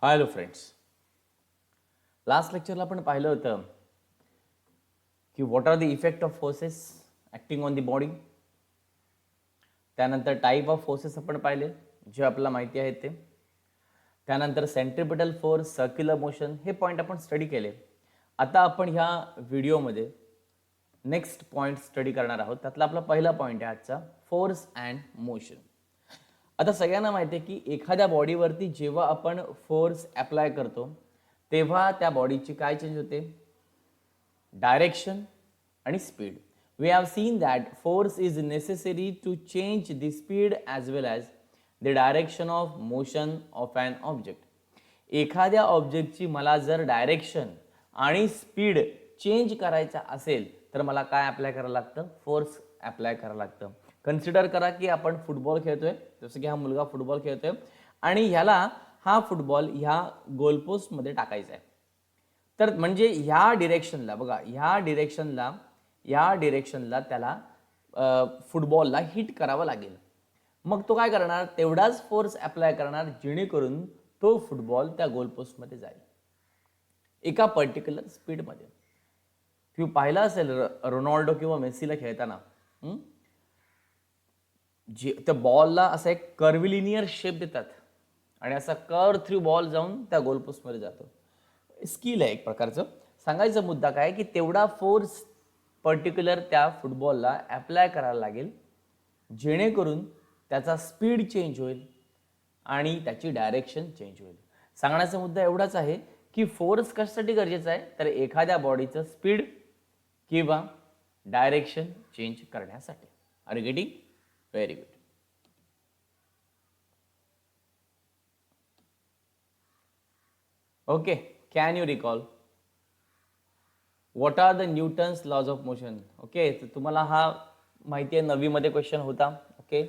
Hello friends, last लेक्चरला आपण पाहिलं होतं की what are the effect of forces acting on the body. त्यानंतर टाईप ऑफ फोर्सेस आपण पाहिले जे आपल्याला माहिती आहे ते. त्यानंतर सेंट्रिपिटल फोर्स, सर्क्युलर मोशन हे पॉईंट आपण स्टडी केले. आता आपण ह्या व्हिडिओमध्ये नेक्स्ट पॉईंट स्टडी करणार आहोत. त्यातला आपला पहिला पॉईंट आहे आजचा, फोर्स अँड मोशन. आता सगळ्यांना माहिती आहे की एखाद्या बॉडीवरती जेव्हा आपण फोर्स अप्लाय करतो तेव्हा त्या बॉडीची काय चेंज होते, डायरेक्शन आणि speed. We have seen that force is necessary to change the speed as well as the direction of motion of an object. एखाद्या ऑब्जेक्टची मला जर डायरेक्शन आणि स्पीड चेंज करायचा असेल तर मला काय अप्लाय करायला लागतं, फोर्स अप्लाय करायला लागतं. कन्सिडर करा की आपण फुटबॉल खेळतोय, जसं की हा मुलगा फुटबॉल खेळतोय आणि ह्याला हा फुटबॉल ह्या गोलपोस्टमध्ये टाकायचा आहे. तर म्हणजे ह्या डिरेक्शनला बघा, ह्या डिरेक्शनला त्याला फुटबॉलला हिट करावं लागेल. मग तो काय करणार, तेवढाच फोर्स अप्लाय करणार जेणेकरून तो फुटबॉल त्या गोलपोस्टमध्ये जाईल एका पर्टिक्युलर स्पीडमध्ये. तुम्ही पाहिलं असेल रोनाल्डो किंवा मेसीला खेळताना जे त्या बॉलला असा एक कर्विलिनियर शेप देतात आणि असा कर्व थ्रू बॉल जाऊन त्या गोलपोस्टमध्ये जातो. स्किल आहे एक प्रकारचं. सांगायचा मुद्दा काय की तेवढा फोर्स पर्टिक्युलर त्या फुटबॉलला अप्लाय करायला लागेल जेणेकरून त्याचा स्पीड चेंज होईल आणि त्याची डायरेक्शन चेंज होईल. सांगण्याचा मुद्दा एवढाच आहे की फोर्स कशासाठी गरजेचा आहे, तर एखाद्या बॉडीचं स्पीड किंवा डायरेक्शन चेंज करण्यासाठी. Are you getting? Very good. Okay, can you recall what are the Newton's laws of motion? Okay, तर तुम्हाला हा माहिती आहे, 9वी मध्ये क्वेश्चन होता. Okay,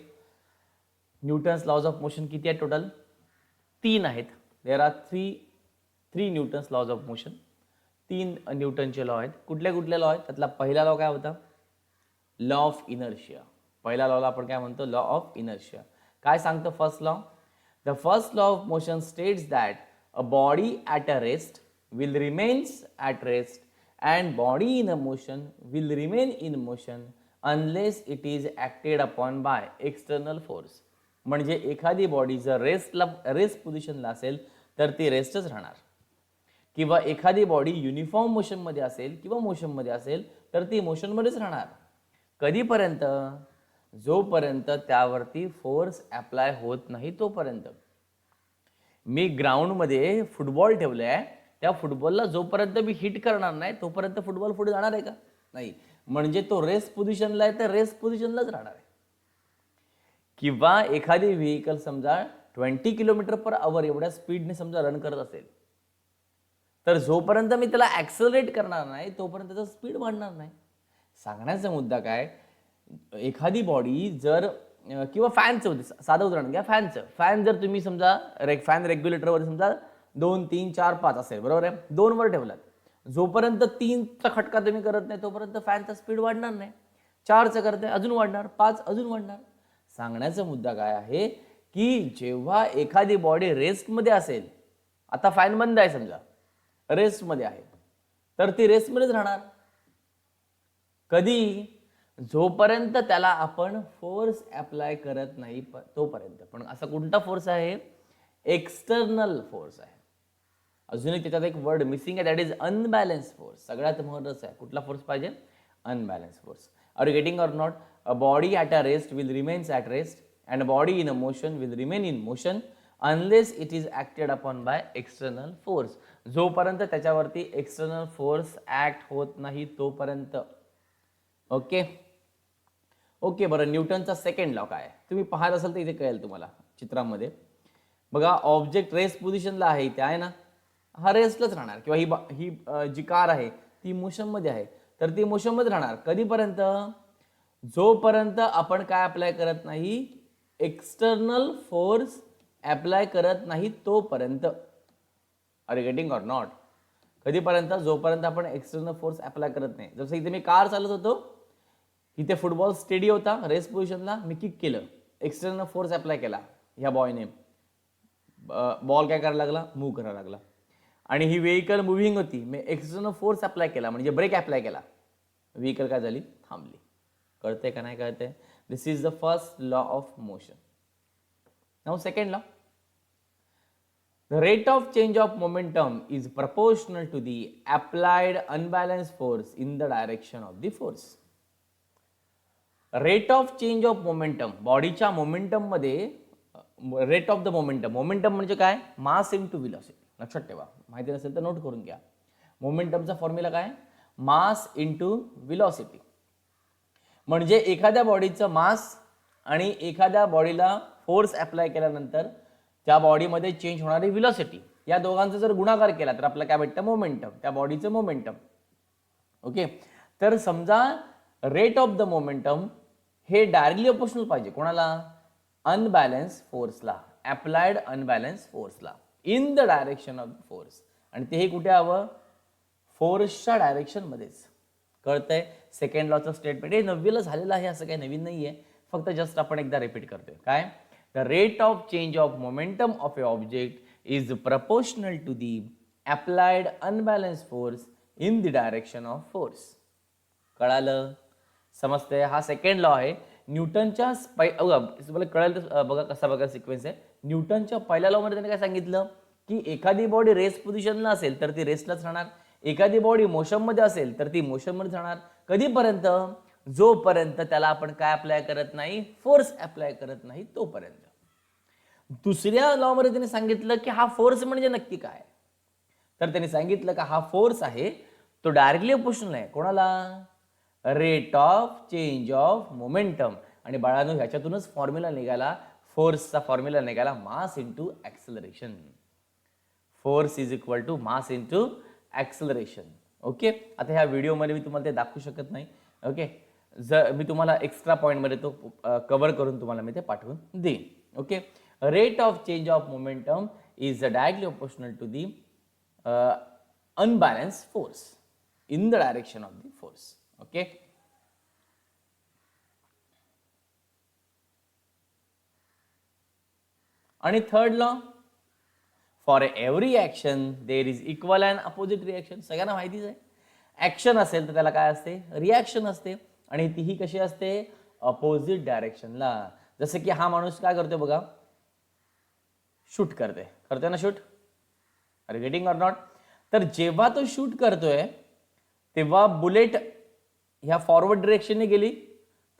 Newton's laws of motion किती आहेत टोटल? 3 आहेत. There are three Newton's laws of motion. 3 न्यूटनचे लॉ आहेत. कुठले कुठले लॉ आहेत? त्यातला पहिला लॉ काय होता? Law of inertia. पहिल्या लॉला आपण काय म्हणतो? Law of inertia. काय सांगतो first law? The first law of motion states that a body at a rest will remains at rest and body in a motion will remain in motion unless it is acted upon by external force. म्हणजे एखादी body जर rest पोझिशनला असेल तर ती रेस्टच राहणार, किंवा एखादी बॉडी युनिफॉर्म मोशनमध्ये असेल किंवा मोशनमध्ये असेल तर ती मोशनमध्येच राहणार. कधीपर्यंत? जोपर्यंत त्यावरती फोर्स अप्लाय होत नाही तोपर्यंत. मी ग्राउंडमध्ये फुटबॉल ठेवलाय, त्या फुटबॉलला जोपर्यंत मी हिट करणार नाही तोपर्यंत फुटबॉल पुढे जाणार आहे का? नाही. म्हणजे तो रेस्ट पोझिशनला आहे तर रेस्ट पोझिशनलाच राहणार आहे. किंवा एखादी व्हेकल समजा 20 km/h एवढ्या स्पीडने समजा रन करत असेल तर जोपर्यंत मी त्याला ॲक्सलरेट करणार नाही तोपर्यंत त्याचा स्पीड वाढणार नाही. सांगण्याचा मुद्दा काय, एखादी बॉडी जर किंवा फॅनचं होते, साधं उदाहरण घ्या, फॅन जर तुम्ही समजा फॅन रेग्युलेटरवर समजा 2, 3, 4, 5 असेल, बरोबर आहे, 2 वर ठेवलात. जोपर्यंत 3चा खटका तुम्ही करत नाही तोपर्यंत फॅनचा स्पीड वाढणार नाही. 4चं करते अजून वाढणार, 5 अजून वाढणार. सांगण्याचा मुद्दा काय आहे की जेव्हा एखादी बॉडी रेस्टमध्ये असेल, आता फॅन बंद आहे समजा, रेस्टमध्ये आहे, तर ती रेस्टमध्येच राहणार. कधी? जोपर्यंत त्याला आपण फोर्स अप्लाय करत नाही तोपर्यंत. पण असा कोणता फोर्स आहे? एक्सटर्नल फोर्स आहे. अजूनही त्याच्यात एक वर्ड मिसिंग आहे, दॅट इज अनबॅलन्स फोर्स. सगळ्यात महत्त्वाचं आहे. कुठला फोर्स पाहिजे? Unbalance force. Are you getting or not? A body at a rest will remains at rest and a body in a motion will remain in motion unless it is acted upon by external force. जोपर्यंत त्याच्यावरती external force act होत नाही तोपर्यंत. Okay okay, बरं, न्यूटनचा second law काय आहे तुम्ही पाहत असाल तर इथे कळेल तुम्हाला चित्रामध्ये. बघा, ऑब्जेक्ट रेस्ट पोझिशनला आहे, इथे आहे ना, हा रेस्टलाच राहणार. किंवा ही जी कार आहे ती मोशनमध्ये आहे तर ती मोशनमध्ये राहणार. कधीपर्यंत? जोपर्यंत आपण काय अप्लाय करत नाही, एक्सटर्नल फोर्स अप्लाय करत नाही तोपर्यंत. Are you getting or not? कधीपर्यंत? जोपर्यंत आपण एक्सटर्नल फोर्स अप्लाय करत नाही. जसं इथे मी कार चालत होतो, इथे फुटबॉल स्टेडी होता रेस्ट पोझिशनला, मी किक केलं, एक्सटर्नल फोर्स अप्लाय केला ह्या बॉयने, बॉल काय करायला लागला, मूव्ह करायला लागला. आणि ही व्हेकल मुव्हिंग होती, मी एक्सटर्नल फोर्स अप्लाय केला म्हणजे ब्रेक अप्लाय केला, व्हेकल काय झाली, थांबली. कळतंय का नाही कळतंय? This is the first law of motion. Now second law, the rate of change of momentum is proportional to the applied unbalanced force in the direction of the force. Rate of change of momentum, बॉडीच्या momentum मध्ये rate of the momentum, momentum म्हणजे काय, mass into velocity. लक्षात ठेवा, माहिती नसेल तर note करून घ्या. मोमेंटमचा फॉर्म्युला काय, मास इंटू व्हेलॉसिटी. म्हणजे एखाद्या बॉडीचं मास आणि एखाद्या बॉडीला फोर्स अप्लाय केल्यानंतर त्या बॉडीमध्ये चेंज होणारी व्हेलॉसिटी, या दोघांचा जर गुणाकार केला तर आपल्याला काय भेटतं, मोमेंटम, त्या बॉडीचं मोमेंटम. ओके, तर समजा रेट ऑफ द मोमेंटम हे डायरेक्टली प्रोपोर्शनल पाहिजे कोणाला, अनबॅलन्स फोर्सला, अप्लाइड अनबॅलन्स फोर्सला, in the direction of force. आणि तेही कुठे हवं, फोर्सच्या डायरेक्शन मध्येच. कळतंय? सेकंड लॉचं स्टेटमेंट हे 9वीला झालेलं आहे, असं काही नवीन नाहीये, फक्त जस्ट आपण एकदा रिपीट करतोय. काय, the rate of change of momentum of a object is proportional to the applied unbalance force in the direction of force. कळालं? समजतंय? हा सेकंड लॉ आहे न्यूटनच्या. तुम्हाला कळेल बघा कसा बघा सिक्वेन्स आहे. न्यूटनच्या पहिल्या लॉ मध्ये त्याने काय सांगितलं की एखादी बॉडी रेस्ट पोझिशनला असेल तर ती रेस्टलाच राहणार, एखादी बॉडी मोशन मध्ये असेल तर ती मोशन मध्ये राहणार. कधीपर्यंत, जोपर्यंत त्याला आपण काय अप्लाय करत नाही, फोर्स अप्लाय करत नाही तोपर्यंत. दुसऱ्या लॉ मध्ये त्याने सांगितलं की हा फोर्स म्हणजे नक्की काय, तर त्यांनी सांगितलं का हा फोर्स आहे तो डायरेक्टली प्रोपोर्शनल आहे कोणाला, rate of change of momentum. आणि बाळांनो ह्याच्यातूनच फॉर्म्युला निघाला, फोर्सचा फॉर्म्युला निघाला, mass into acceleration. Force is equal to mass into acceleration. Okay, आता ह्या व्हिडिओमध्ये मी तुम्हाला ते दाखवू शकत नाही. ओके, जर मी तुम्हाला एक्स्ट्रा पॉईंटमध्ये तो कव्हर करून तुम्हाला मी ते पाठवून देईन. Okay, rate of change of momentum is directly proportional to the unbalanced force in the direction of the force. Okay, आणि third law, for every action there is equal and opposite reaction. सगळ्यांना माहितीच आहे, action असेल तर त्याला काय असते, reaction असते, आणि तीही कशी असते, अपोजिट डायरेक्शनला. जसं की हा माणूस काय करतोय बघा, शूट करतोय ना, shoot, are getting or not. तर जेव्हा तो शूट करतोय तेव्हा बुलेट ह्या फॉरवर्ड डिरेक्शनने गेली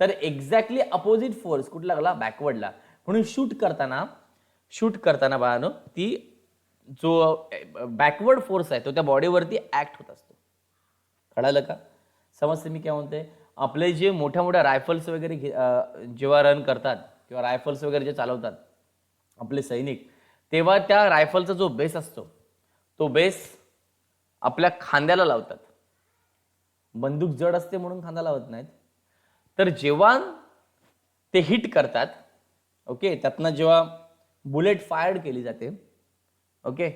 तर एक्झॅक्टली अपोजिट फोर्स कुठे लागला, बॅकवर्डला. म्हणून शूट करताना बाळांनो ती जो बॅकवर्ड फोर्स आहे तो त्या बॉडीवरती ऍक्ट होत असतो. कळालं का? समजते मी काय म्हणते? आपले जे मोठ्या मोठ्या रायफल्स वगैरे जेव्हा रन करतात किंवा रायफल्स वगैरे जे चालवतात आपले सैनिक, तेव्हा त्या रायफलचा जो बेस असतो तो बेस आपल्या खांद्याला लावतात. बंदूक जड असते म्हणून खांदा लावत नाहीत. तर जेव्हा ते हिट करतात, ओके, त्यातनं जेव्हा बुलेट फायर्ड केली जाते, ओके,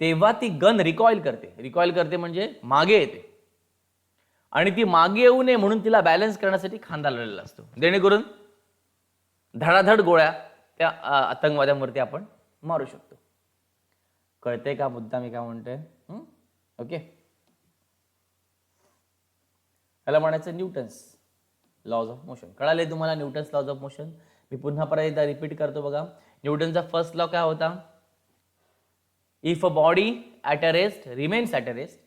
तेव्हा ती गन रिकॉइल करते म्हणजे मागे येते. आणि ती मागे येऊ नये म्हणून तिला बॅलन्स करण्यासाठी खांदा लावलेला असतो, जेणेकरून धडाधड गोळ्या त्या आतंकवाद्यांवरती आपण मारू शकतो. कळतंय का मुद्दा मी काय म्हणतोय? ओके, त्याला म्हणायचं न्यूटन्स लॉज ऑफ मोशन. कळाले तुम्हाला न्यूटन्स लॉज ऑफ मोशन? मी पुन्हा परत एकदा रिपीट करतो बघा. न्यूटनचा फर्स्ट लॉ काय होता? If a body at a rest remains at a rest,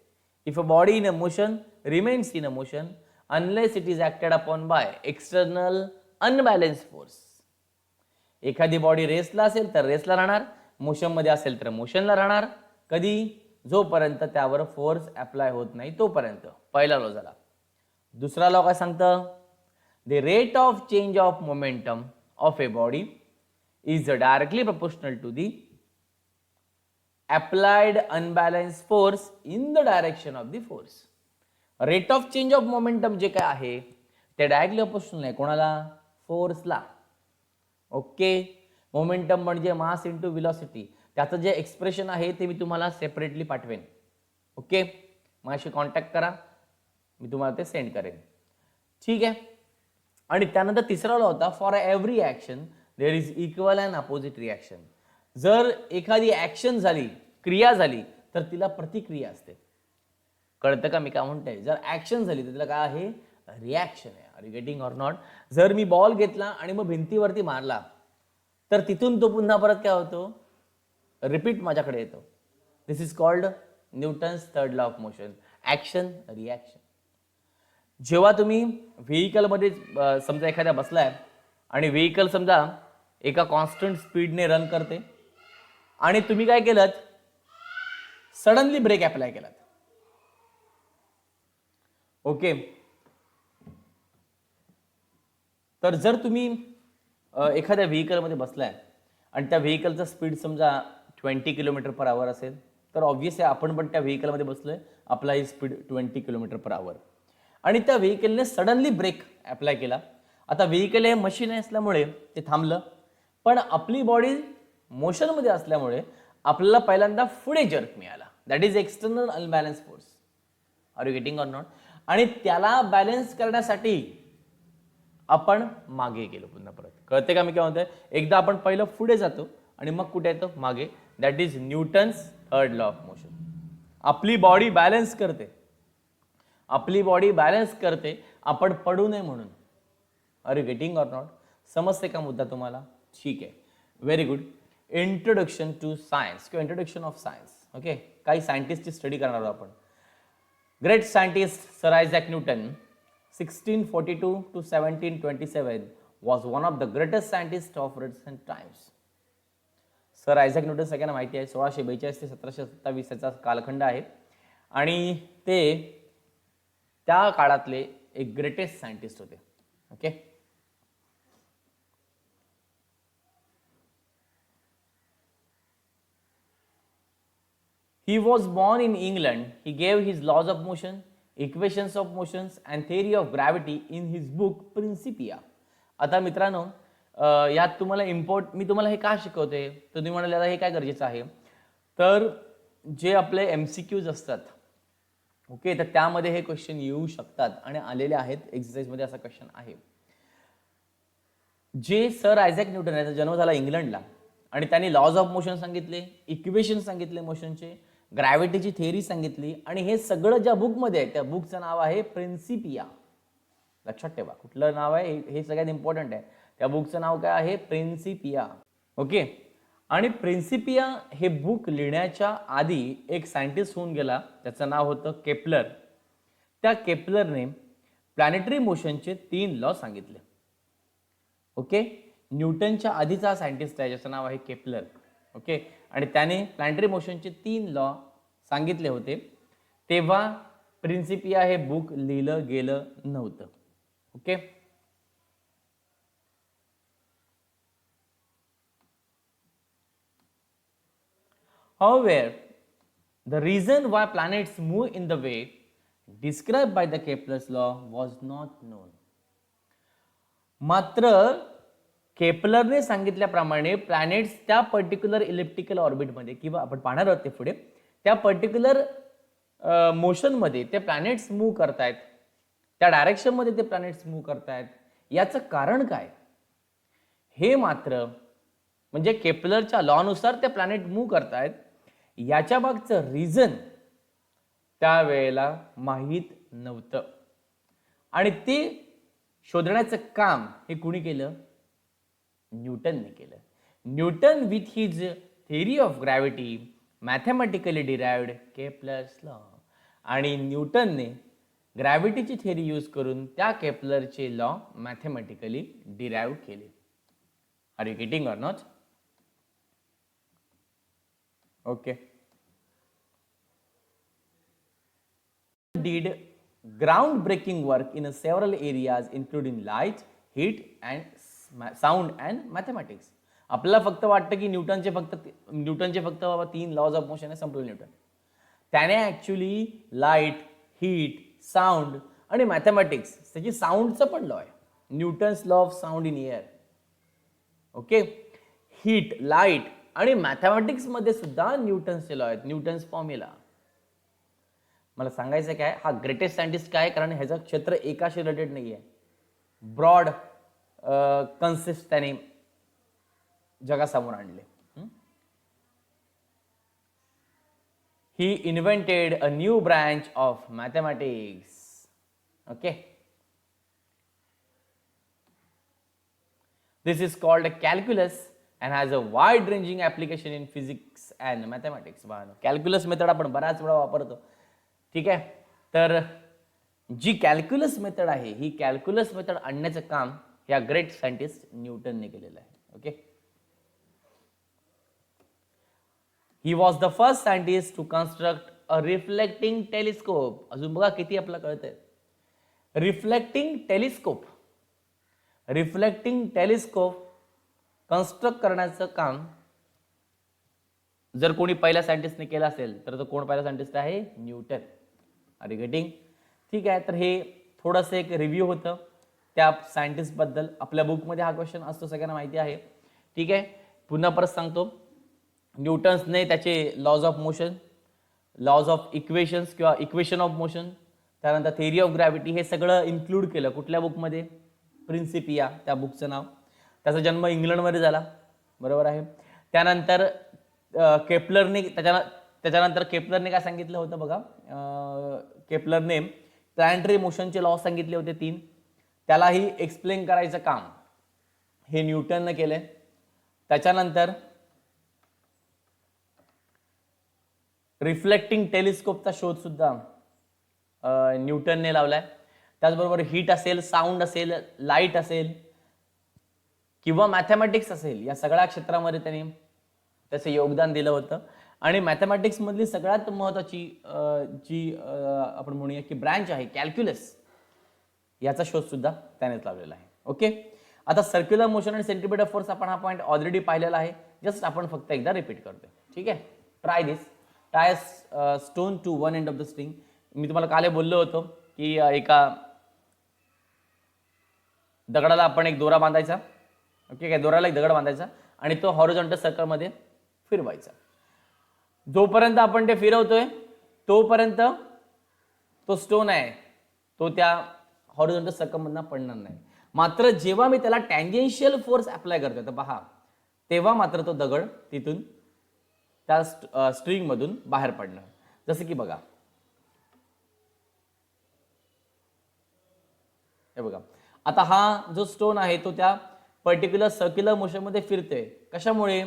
if a body in a motion remains in a motion, unless it is acted upon by external unbalance force. एखादी body रेस्टला असेल तर रेस्टला राहणार, मोशनमध्ये असेल तर मोशनला राहणार. कधी? जोपर्यंत त्यावर फोर्स अप्लाय होत नाही तोपर्यंत. पहिला लॉ झाला. दुसरा लॉ काय सांगतं? The rate of change of momentum of a body is directly proportional to the applied unbalance force in the direction of the force. Rate of change of momentum जे काय आहे ते डायरेक्टली प्रोपोर्शनल आहे कोणाला? फोर्सला. Okay, momentum म्हणजे mass into velocity. त्याचं जे expression आहे ते मी तुम्हाला सेपरेटली पाठवेन. ओके, माझ्याशी कॉन्टॅक्ट करा, मी तुम्हाला ते सेंड करेन. ठीक आहे. आणि त्यानंतर तिसरा लॉ होता, for every action there is equal and opposite reaction. जर एखादी ऍक्शन झाली, क्रिया झाली, तर तिला प्रतिक्रिया असते. कळतं का मी काय म्हणतोय? जर ऍक्शन झाली तर तिला काय आहे? रिॲक्शन आहे. Are you getting or not? जर मी बॉल घेतला आणि मग भिंतीवरती मारला, तर तिथून तो पुन्हा परत काय होतो? रिपीट माझ्याकडे येतो. This is called Newton's third law of motion. Action, reaction. जेव्हा तुम्ही व्हेकलमध्ये समजा एखाद्या बसलाय आणि व्हेकल समजा एका कॉन्स्टंट स्पीडने रन करते आणि तुम्ही काय केलं? सडनली ब्रेक अप्लाय केलात. ओके. तर जर तुम्ही एखाद्या व्हेकलमध्ये बसलाय आणि त्या व्हेकलचा स्पीड समजा 20 किलोमीटर पर आवर असेल, तर ऑब्व्हियसली आपण पण त्या व्हेकलमध्ये बसलोय, आपला ही स्पीड 20 किलोमीटर पर आवर, आणि त्या व्हेकलने सडनली ब्रेक अप्लाय केला. आता व्हेकल हे मशीन असल्यामुळे ते थांबलं, पण आपली बॉडी मोशनमध्ये असल्यामुळे आपल्याला पहिल्यांदा पुढे जर्क मिळाला. That is external unbalance force. Are you getting or not? आणि त्याला बॅलन्स करण्यासाठी आपण मागे गेलो पुन्हा परत. कळते का मी काय म्हणतोय? एकदा आपण पहिलं पुढे जातो आणि मग कुठे येतो? मागे. That is Newton's third law of motion. आपली बॉडी बॅलन्स करते, आपली बॉडी बॅलन्स करते, आपण पडू नये म्हणून. Are you getting or not? समजते का मुद्दा तुम्हाला? ठीक आहे, very good. Introduction to science किंवा इंट्रोडक्शन ऑफ सायन्स. ओके, काही सायंटिस्टची स्टडी करणार आहोत आपण. Great scientist sir Isaac Newton 1642 to 1727 was one of the greatest scientists of recent times. Sir Isaac Newton सगळ्यांना माहिती आहे. 1642 ते 1727 याचा कालखंड आहे आणि ते त्या काळातले एक ग्रेटेस्ट सायंटिस्ट होते. Okay. He was born in England. He gave his laws of motion, equations of motions and theory of gravity in his book Principia. आता मित्रांनो, यात तुम्हाला मी तुम्हाला हे का शिकवते? तर तुम्ही म्हणाले आता हे काय गरजेचं आहे? तर जे आपले MCQs असतात, ओके, तर त्यामध्ये हे क्वेश्चन येऊ शकतात आणि आलेले आहेत. एक्सरसाइजमध्ये असा क्वेश्चन आहे. जे सर आयझॅक न्यूटन याचा जन्म झाला इंग्लंडला आणि त्यांनी लॉज ऑफ मोशन सांगितले, इक्वेशन सांगितले मोशनचे, ग्रॅव्हिटीची थिअरी सांगितली, आणि हे सगळं ज्या बुकमध्ये आहे त्या बुकचं नाव आहे प्रिन्सिपिया. लक्षात ठेवा कुठलं नाव आहे हे सगळ्यात इम्पॉर्टंट आहे. त्या बुकचं नाव काय आहे? प्रिन्सिपिया. ओके. आणि प्रिन्सिपिया हे बुक लिहिण्याच्या आधी एक सायंटिस्ट होऊन गेला, त्याचं नाव होतं केपलर. त्या केपलरने प्लॅनेटरी मोशनचे 3 लॉ सांगितले. ओके. न्यूटनच्या आधीचा सायंटिस्ट आहे ज्याचं नाव आहे केपलर. ओके. आणि त्याने प्लॅनेटरी मोशनचे 3 लॉ सांगितले होते. तेव्हा प्रिन्सिपिया हे बुक लिहिलं गेलं नव्हतं. Okay. However, the reason why planets move in the way described by the Kepler's law was not known. मात्र केपलरने सांगितल्याप्रमाणे प्लॅनेट्स त्या पर्टिक्युलर इलिप्टिकल ऑर्बिटमध्ये, किंवा आपण पाहणार आहोत ते पुढे, त्या पर्टिक्युलर मोशनमध्ये ते प्लॅनेट्स मूव्ह करतायत, त्या डायरेक्शनमध्ये ते प्लॅनेट्स मूव्ह करतायत, याचं कारण काय हे मात्र म्हणजे केपलरच्या लॉनुसार ते प्लॅनेट मूव्ह करतायत याच्या मागचं रिझन त्यावेळेला माहीत नव्हतं. आणि ते शोधण्याचं काम हे कुणी केलं? न्यूटनने केलं. Newton with his theory of gravity mathematically derived Kepler's law. आणि न्यूटनने ग्रॅव्हिटीची थिअरी यूज करून त्या केपलरचे लॉ मॅथमॅटिकली डिराइव्ह केले. Are you getting or not? Okay. Did groundbreaking work in several areas including light, heat and sound and mathematics. आपल्याला फक्त वाटतं की न्यूटनचे फक्त बाबा 3 लॉज ऑफ मोशन आहे, संपलं न्यूटन. त्याने ऍक्च्युली लाईट, हीट, साऊंड आणि मॅथमॅटिक्स, त्याची साऊंडचं पण लॉ आहे, Newton's law of sound in air. Okay. Heat, light आणि मॅथमॅटिक्स मध्ये सुद्धा न्यूटन्सचे लॉ आहेत, न्यूटन्स फॉर्म्युला. मला सांगायचं काय, हा ग्रेटेस्ट सायंटिस्ट काय? कारण ह्याचं क्षेत्र एकाशी रिलेटेड नाही आहे, ब्रॉड कन्सेप्ट त्याने जगासमोर आणले. he invented a new branch of mathematics. Okay, this is called a calculus and has a wide ranging application in physics and mathematics. Calculus method आपण बराच वेळा वापरतो. ठीक आहे, तर जी कॅल्क्युलस मेथड आहे ही कॅल्क्युलस मेथड आणण्याचं काम या ग्रेट सायंटिस्ट न्यूटनने केलेलं आहे. Okay, he was the first scientist to construct a reflecting telescope. अजून बघा किती आपल्याला कळतंय. Reflecting telescope, reflecting telescope construct करण्याचं काम जर कोणी पहिल्या सायंटिस्टने केलं असेल तर तो कोण पहिला सायंटिस्ट आहे? न्यूटन. Are you getting? ठीक आहे, तर हे थोडंसं एक रिव्ह्यू होतं त्या सायंटिस्ट बद्दल. आपल्या बुकमध्ये हा क्वेश्चन असतो, सगळ्यांना माहिती आहे. ठीक आहे, पुन्हा परत सांगतो. न्यूटन्सने त्याचे laws of motion, laws of equations किंवा इक्वेशन ऑफ मोशन, त्यानंतर थेअरी ऑफ ग्रॅव्हिटी, हे सगळं इन्क्लूड केलं. कुठल्या बुकमध्ये? प्रिन्सिपिया, त्या बुकचं नाव. त्याचा जन्म इंग्लंडमध्ये झाला, बरोबर आहे. त्यानंतर केपलरने त्याच्यानंतर केपलरने काय सांगितलं होतं बघा, केपलरने प्लॅनेटरी मोशनचे लॉ सांगितले होते 3. त्यालाही एक्सप्लेन करायचं काम हे न्यूटनने केलंय. त्याच्यानंतर रिफ्लेक्टिंग टेलिस्कोपचा शोध सुद्धा न्यूटनने लावलाय. त्याचबरोबर हीट असेल, साऊंड असेल, लाईट असेल किंवा मॅथमॅटिक्स असेल, या सगळ्या क्षेत्रामध्ये त्यांनी त्याचं योगदान दिलं होतं. आणि मॅथमॅटिक्स मधली सगळ्यात महत्त्वाची जी आपण म्हणूया की ब्रँच आहे कॅल्क्युलस, याचा शोध सुद्धा त्यानेच लावलेला आहे. ओके, आता सर्क्युलर मोशन आणि सेंट्रिपिटल फोर्स आपण हा पॉईंट ऑलरेडी पाहिलेला आहे. जस्ट आपण फक्त एकदा रिपीट करतोय. ठीक आहे, try this. Tie stone to one end of the string. मी तुम्हाला काल बोललो होतो की एका दगडाला आपण एक दोरा बांधायचा. ओके, काय दोऱ्याला एक दगड बांधायचा आणि तो हॉरिझॉन्टल सर्कलमध्ये फिरवायचा. जोपर्यंत आपण ते फिरवतोय तोपर्यंत तो स्टोन आहे तो त्या हॉरिझॉन्टल सर्कलमधून पडणार नाही. मात्र जेव्हा मी त्याला टँजेन्शियल फोर्स अप्लाय करतोय तर पहा, तेव्हा मात्र तो दगड तिथून त्या स्ट्रिंग मधून बाहेर पडणार. जसं की बघा, हे बघा, आता हा जो स्टोन आहे तो त्या पर्टिक्युलर सर्क्युलर मोशन मध्ये फिरतोय. कशामुळे?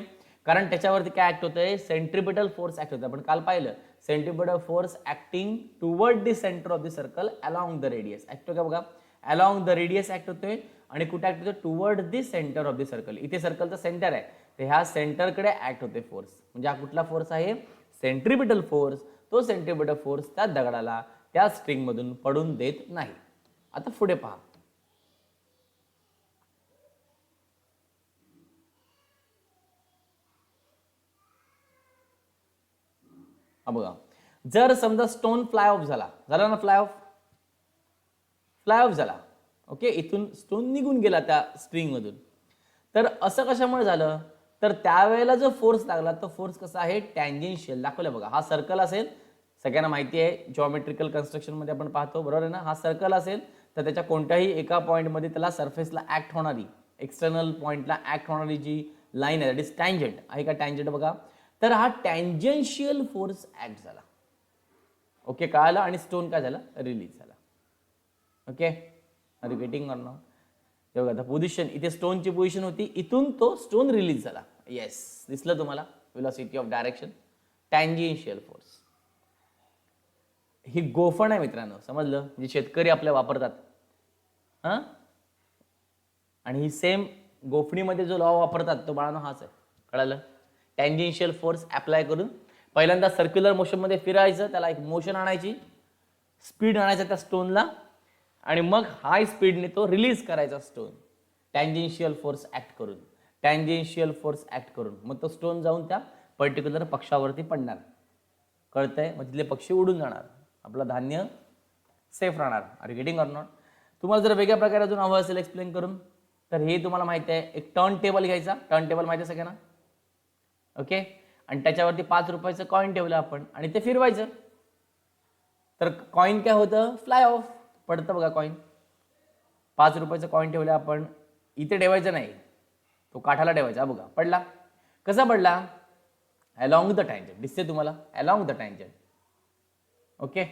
कारण त्याच्यावरती काय ऍक्ट होतंय? सेंट्रिपिटल फोर्स ऍक्ट होतोय. आपण काल पाहिलं, centripetal force acting toward the centre of the circle along the radius. Act होतो का बघा, अलॉंग द रेडियस ऍक्ट होतोय. आणि कुठे ऍक्ट होतोय? Toward the centre of the circle. इथे सर्कलचं सेंटर आहे, तर ह्या सेंटरकडे ऍक्ट होते फोर्स. म्हणजे हा कुठला फोर्स आहे? Centripetal force. तो सेंट्रिपिटल फोर्स त्या दगडाला त्या स्ट्रिंग मधून पडून देत नाही. आता पुढे पहा, बघा, जर समजा स्टोन फ्लाय ऑफ झाला ना, फ्लाय ऑफ झाला. ओके, इथून स्टोन निघून गेला त्या स्ट्रिंग मधून. तर असं कशामुळे झालं? तर त्यावेळेला जो फोर्स लागला तो फोर्स कसा आहे? टँजेन्शियल. दाखवलं बघा, हा सर्कल असेल, सगळ्यांना माहिती आहे जॉमेट्रिकल कन्स्ट्रक्शन मध्ये आपण पाहतो, बरोबर आहे ना. हा सर्कल असेल तर त्याच्या कोणत्याही एका पॉईंटमध्ये त्याला सरफेसला ऍक्ट होणारी, एक्सटर्नल पॉईंटला ऍक्ट होणारी जी लाईन आहे दॅट इज टँजंट आहे का? टँजंट बघा, तर हा टँजेन्शियल फोर्स ऍक्ट झाला. ओके, कळालं. आणि स्टोन काय झाला? रिलीज झाला. Okay, are you getting or not? बघा, आता पोझिशन, इथे स्टोनची पोझिशन होती, इथून तो स्टोन रिलीज झाला. येस, दिसलं तुम्हाला? Velocity of direction, tangential force. ही गोफण आहे मित्रांनो, समजलं? जे शेतकरी आपल्या वापरतात. हा, आणि ही सेम गोफणीमध्ये जो लॉ वापरतात तो बाळांनो हाच आहे. कळालं? टँजेन्शियल फोर्स अप्लाय करून पहिल्यांदा सर्क्युलर मोशन मध्ये फिरायचं, त्याला एक मोशन आणायची, स्पीड आणायचा त्या स्टोनला, आणि मग हाय स्पीडने तो रिलीज करायचा स्टोन टँजेन्शियल फोर्स ऍक्ट करून. टँजेन्शियल फोर्स ऍक्ट करून मग तो स्टोन जाऊन त्या पर्टिक्युलर पक्षावरती पडणार. कळतंय? मग तिथले पक्षी उडून जाणार, आपलं धान्य सेफ राहणार. Are you getting or not? तुम्हाला जर वेगळ्या प्रकारे अजून हवं असेल एक्सप्लेन करून, तर हे तुम्हाला माहिती आहे, एक टर्न टेबल घ्यायचा. टर्न टेबल माहिती आहे सगळ्यांना? ओके, आणि त्याच्यावरती 5 रुपयाचं कॉईन ठेवलं आपण आणि ते फिरवायचं, तर कॉईन काय होतं? फ्लाय ऑफ, पडतं बघा कॉईन. 5 रुपयाचं कॉईन ठेवलं आपण, इथे ठेवायचं नाही, तो काठाला ठेवायचा. बघा, पडला. कसा पडला? Along the tangent. दिसते तुम्हाला? Along the tangent. ओके.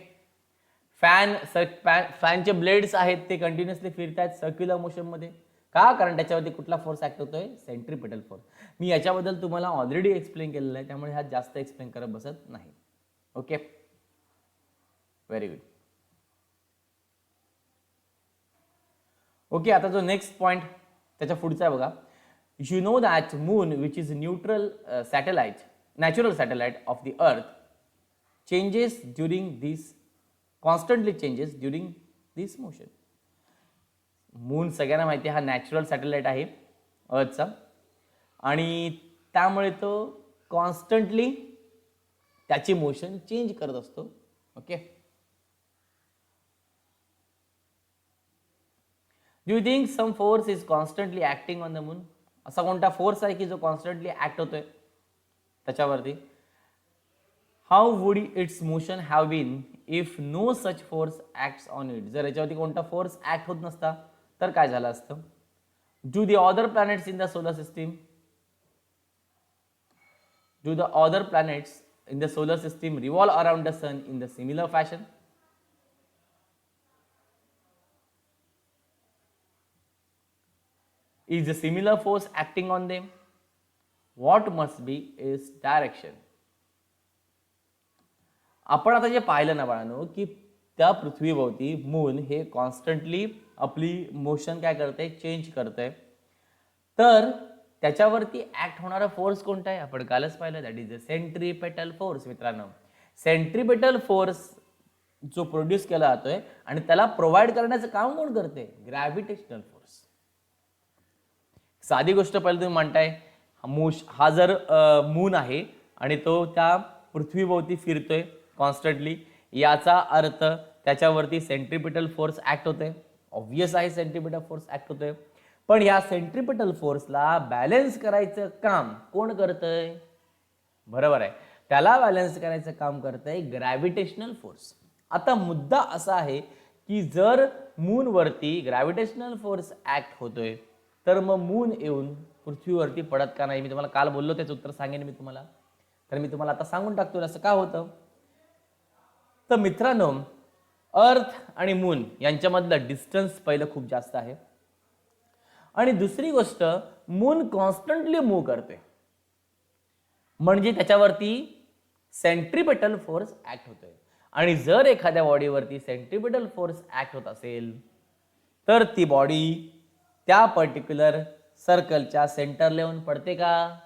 फॅनचे ब्लेड्स आहेत ते कंटिन्युअसली फिरतायत सर्क्युलर मोशनमध्ये. का? कारण त्याच्यावरती कुठला फोर्स ऍक्ट होतोय? Centripetal force. मी याच्याबद्दल तुम्हाला ऑलरेडी एक्सप्लेन केलेलं आहे, त्यामुळे ह्यात जास्त एक्सप्लेन करत बसत नाही. Okay, very good. ओके, आता जो नेक्स्ट पॉइंट त्याच्या पुढचा आहे बघा. You know that moon which is natural satellite of the earth changes during this constantly changes during this motion. Moon सगळ्यांना माहिती आहे हा नॅचरल सॅटेलाइट आहे अर्थचा, आणि त्यामुळे तो कॉन्स्टंटली त्याची मोशन चेंज करत असतो. Okay, do you think some force is constantly acting on the moon? असा कोणता फोर्स आहे की जो कॉन्स्टंटली ऍक्ट होतोय त्याच्यावरती? How would its motion have been if no such force acts on it? जर याच्यावरती कोणता फोर्स ऍक्ट होत नसता तर काय झालं असतं? Do the other planets in the solar system revolve around the sun in the similar fashion? Is the similar force acting on them? What must be its direction? आपण आता जे पाहिलं ना बाळांनो की त्या पृथ्वीभोवती मून हे कॉन्स्टंटली आपली मोशन काय करते? चेंज करते. तर त्याच्यावरती ऍक्ट होणारा फोर्स कोणता आहे? आपण कालच पाहिलं, that is the centripetal force. मित्रांनो, सेंट्रिपेटल फोर्स जो प्रोड्यूस केला जातोय आणि त्याला प्रोव्हाइड करण्याचं काम कोण करते? Gravitational force. साधी गोष्ट पहिली तुम्ही म्हणताय, हा जर मून आहे आणि तो त्या पृथ्वीभोवती फिरतोय कॉन्स्टंटली, याचा अर्थ त्याच्यावरती सेंट्रिपेटल फोर्स ऍक्ट होते. ऑब्वियस आहे सेंट्रिपेटल फोर्स ऍक्ट होतोय, पण या सेंट्रिपेटल फोर्सला बॅलन्स करायचं काम कोण करतंय? बरोबर आहे, त्याला बॅलन्स करायचं काम करतंय ग्रॅव्हिटेशनल फोर्स. आता मुद्दा असा आहे की जर मून वरती ग्रॅव्हिटेशनल फोर्स ऍक्ट होतोय तर मग मून येऊन पृथ्वीवरती पडत का नाही? मी तुम्हाला काल बोललो, त्याचं उत्तर सांगेन मी तुम्हाला. तर मी तुम्हाला आता सांगून टाकतो असं का होतं. तर मित्रांनो, अर्थ आणि मून यांच्यामधलं डिस्टन्स पहिलं खूप जास्त आहे, आणि दुसरी गोष्ट मून कॉन्स्टंटली मूव्ह करते, म्हणजे त्याच्यावरती सेंट्रिपेटल फोर्स ऍक्ट होतोय. आणि जर एखाद्या बॉडीवरती सेंट्रिपेटल फोर्स ऍक्ट होत असेल तर ती बॉडी त्या पर्टिक्युलर सर्कलच्या सेंटरला येऊन पडते का?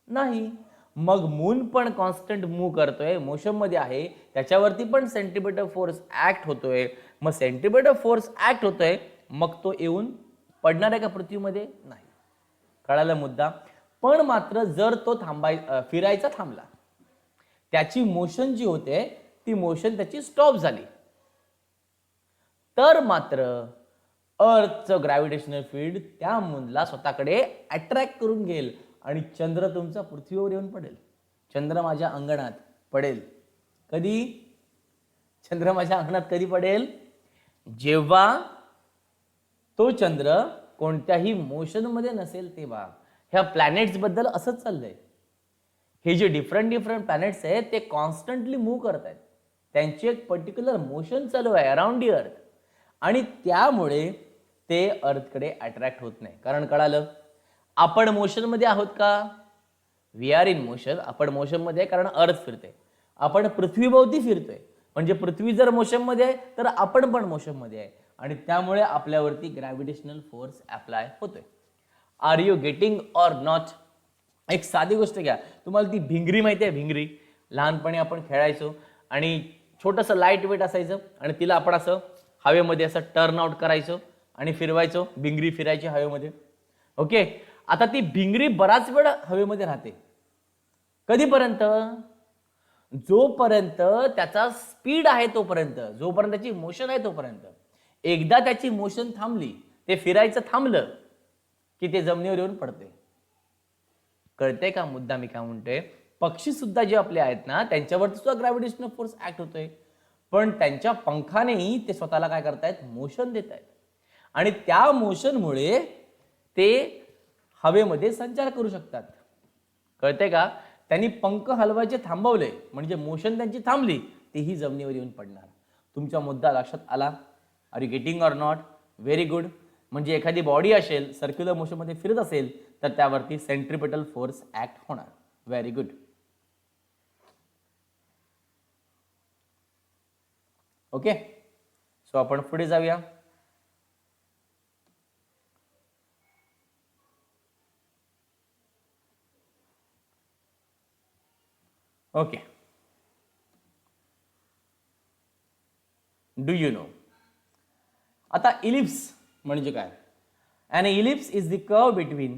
नाही. मग मून पण कॉन्स्टंट मूव्ह करतोय, मोशन मध्ये आहे, त्याच्यावरती पण सेंट्रिपेटल फोर्स ऍक्ट होतोय. मग सेंट्रिपेटल फोर्स ऍक्ट होतोय, मग तो येऊन पडणार आहे का पृथ्वीमध्ये? नाही. कळाला मुद्दा? पण मात्र जर तो फिरायचा थांबला, त्याची मोशन जी होते ती मोशन त्याची स्टॉप झाली, तर मात्र अर्थचं ग्रॅव्हिटेशनल फील्ड त्या मूनला स्वतःकडे अट्रॅक्ट करून घेईल आणि चंद्र तुमचा पृथ्वीवर येऊन पडेल. चंद्र माझ्या अंगणात पडेल. कधी? चंद्र माझ्या अंगणात कधी पडेल? जेव्हा तो चंद्र कोणत्याही मोशन मध्ये नसेल तेव्हा. ह्या प्लॅनेट्स बद्दल असंच चाललंय. हे जे डिफरंट प्लॅनेट्स आहेत ते कॉन्स्टंटली मूव्ह करत आहेत, त्यांची एक पर्टिक्युलर मोशन चालू आहे अराउंड दी अर्थ, आणि त्यामुळे ते अर्थकडे अट्रॅक्ट होत नाही. कारण कळालं, आपण मोशन मध्ये आहोत का? We are in motion. आपण मोशन मध्ये आहे कारण अर्थ फिरते. आपण पृथ्वीभोवती फिरतोय, म्हणजे पृथ्वी जर मोशन मध्ये आहे तर आपण पण मोशन मध्ये आहे, आणि त्यामुळे आपल्यावरती ग्रॅव्हिटेशनल फोर्स अप्लाय होतोय. Are you getting or not? एक साधी गोष्ट घ्या, तुम्हाला ती भिंगरी माहिती आहे? भिंगरी लहानपणी आपण खेळायचो आणि छोटंसं लाईट वेट असायचं आणि तिला आपण असं हवेमध्ये असं टर्न आउट करायचो आणि फिरवायचो, भिंगरी फिरायची हवेमध्ये. ओके, आता ती भिंगरी बराच वेळ हवेमध्ये राहते. कधीपर्यंत? जोपर्यंत त्याचा स्पीड आहे तोपर्यंत, जोपर्यंत त्याची मोशन आहे तोपर्यंत. एकदा त्याची मोशन थांबली, ते फिरायचं थांबलं की ते जमिनीवर येऊन पडते. कळते का मुद्दा मी काय म्हणतोय? पक्षी सुद्धा जे आपले आहेत ना, त्यांच्यावरती सुद्धा ग्रॅव्हिटेशनल फोर्स ऍक्ट होतोय, पण त्यांच्या पंखानेही ते स्वतःला काय करतायत? मोशन देत आहेत, आणि त्या मोशनमुळे ते हवेमध्ये संचार करू शकतात. कळते का? त्यांनी पंख हलवायचे थांबवले म्हणजे मोशन त्यांची थांबली, तेही जमिनीवर येऊन पडणार. तुमचा मुद्दा लक्षात आला? Are you getting or not? Very good. म्हणजे एखादी बॉडी असेल, सर्क्युलर मोशनमध्ये फिरत असेल, तर त्यावरती सेंट्रिपेटल फोर्स ऍक्ट होणार. Very good. ओके, सो आपण पुढे जाऊया. Okay, do you know? आता इलिप्स म्हणजे काय? An ellipse is the curve between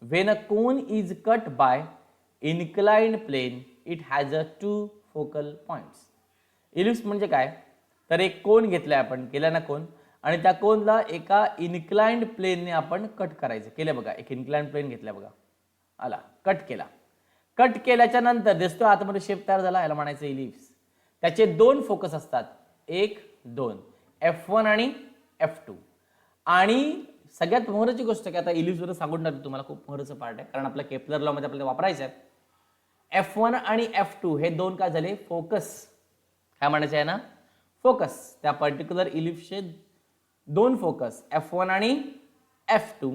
when a cone is cut by inclined plane. It has a two focal points. Ellipse म्हणजे काय? तर एक कोन घेतलाय आपण, केला ना कोन, आणि त्या कोनला एका इन्क्लाइंड प्लेनने आपण कट करायचं. केलं बघा, एक इन्क्लाइंड प्लेन घेतला बघा, आला, कट केला. कट केल्याच्या नंतर दिसतो आतमध्ये शेप तयार झाला, याला म्हणायचं इलिप्स. त्याचे दोन फोकस असतात, 1, 2, F1 आणि F2. आणि सगळ्यात महत्त्वाची गोष्ट की आता इलिप्सवर सांगून टाकतो तुम्हाला, खूप महत्त्वाचं पार्ट आहे, कारण आपल्या केपलर लॉ मध्ये आपल्याला वापरायचं आहे. F1 आणि F2 हे दोन काय झाले? फोकस. काय म्हणायचं आहे ना? फोकस. त्या पर्टिक्युलर इलिप्सचे दोन फोकस, F1 आणि F2.